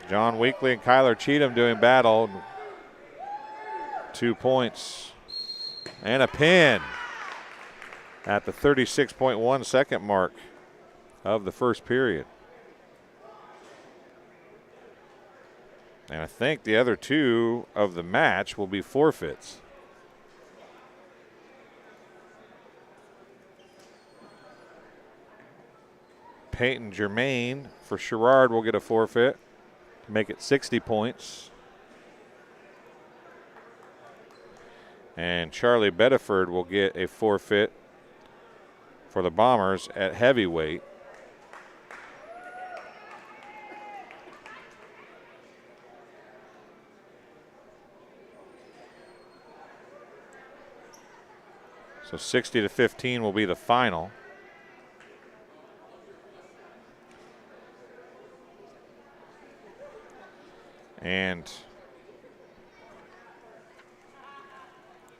John Weekly and Kyler Cheatham doing battle. 2 points and a pin at the 36.1 second mark of the first period. And I think the other two of the match will be forfeits. Peyton Germain for Sherrard will get a forfeit to make it 60 points. And Charlie Bedford will get a forfeit for the Bombers at heavyweight. So 60-15 will be the final. And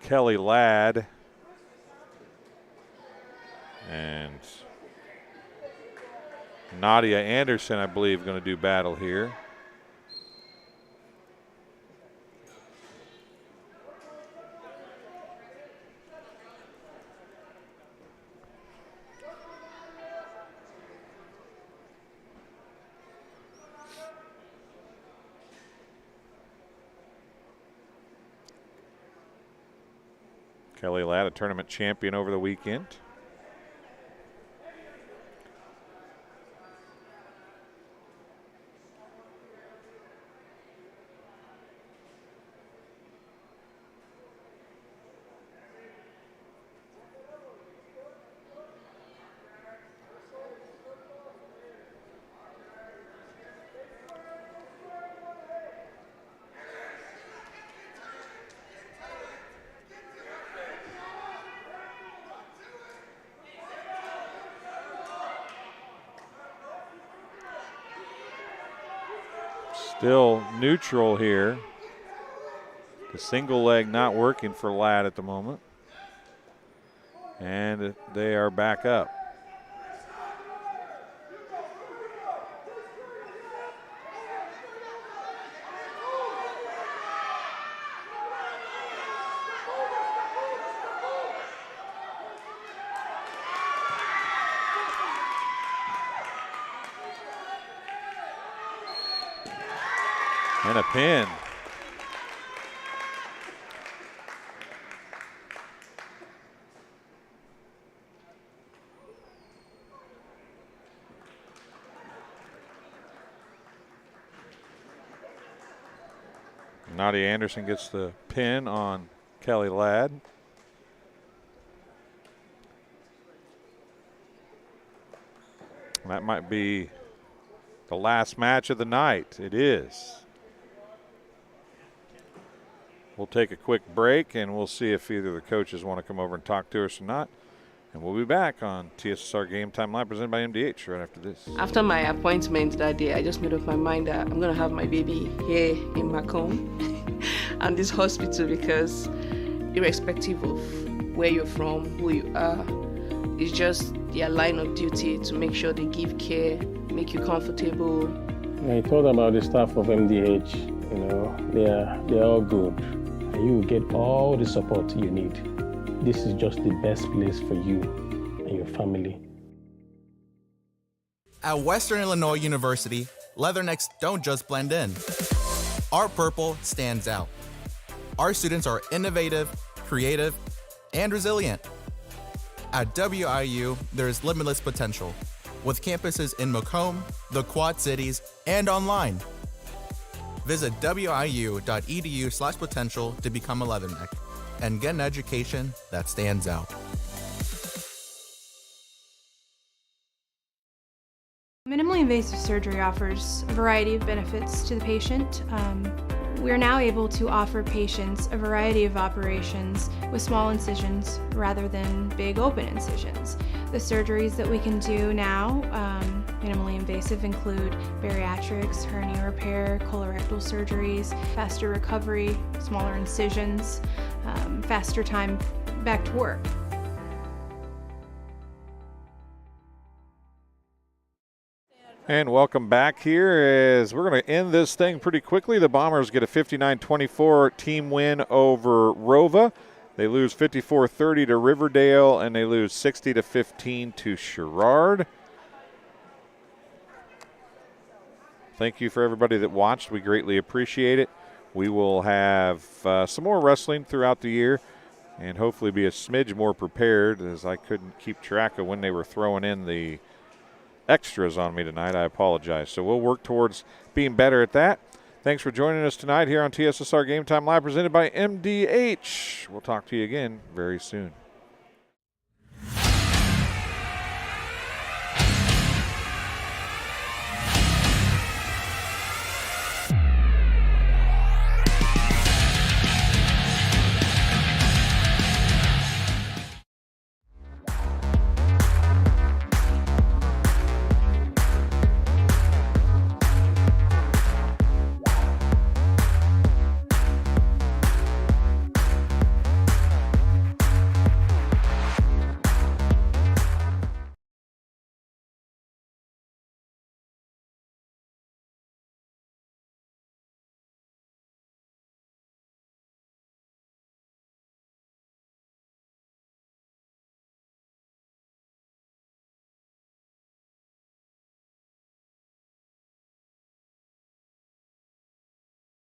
Kelly Ladd and Nadia Anderson, I believe, going to do battle here. Kelly Ladd, a tournament champion over the weekend. Still neutral here. The single leg not working for Ladd at the moment. And they are back up. And a pin. Nadia Anderson gets the pin on Kelly Ladd. That might be the last match of the night. It is. We'll take a quick break, and we'll see if either of the coaches want to come over and talk to us or not. And we'll be back on TSSR Game Time Live, presented by MDH, right after this. After my appointment that day, I just made up my mind that I'm going to have my baby here in Macomb and this hospital, because irrespective of where you're from, who you are, it's just their line of duty to make sure they give care, make you comfortable. I thought about the staff of MDH. You know, they're all good. You will get all the support you need. This is just the best place for you and your family. At Western Illinois University, leathernecks don't just blend in. Our purple stands out. Our students are innovative, creative, and resilient. At WIU, there is limitless potential, with campuses in Macomb, the Quad Cities, and online. Visit wiu.edu/potential to become a leatherneck and get an education that stands out. Minimally invasive surgery offers a variety of benefits to the patient. We're now able to offer patients a variety of operations with small incisions rather than big open incisions. The surgeries that we can do now, minimally invasive, include bariatrics, hernia repair, colorectal surgeries, faster recovery, smaller incisions, faster time back to work. And welcome back here as we're going to end this thing pretty quickly. The Bombers get a 59-24 team win over ROWVA. They lose 54-30 to Riverdale, and they lose 60-15 to Sherrard. Thank you for everybody that watched. We greatly appreciate it. We will have some more wrestling throughout the year and hopefully be a smidge more prepared, as I couldn't keep track of when they were throwing in the extras on me tonight. I apologize. So we'll work towards being better at that. Thanks for joining us tonight here on TSSR Game Time Live, presented by MDH. We'll talk to you again very soon.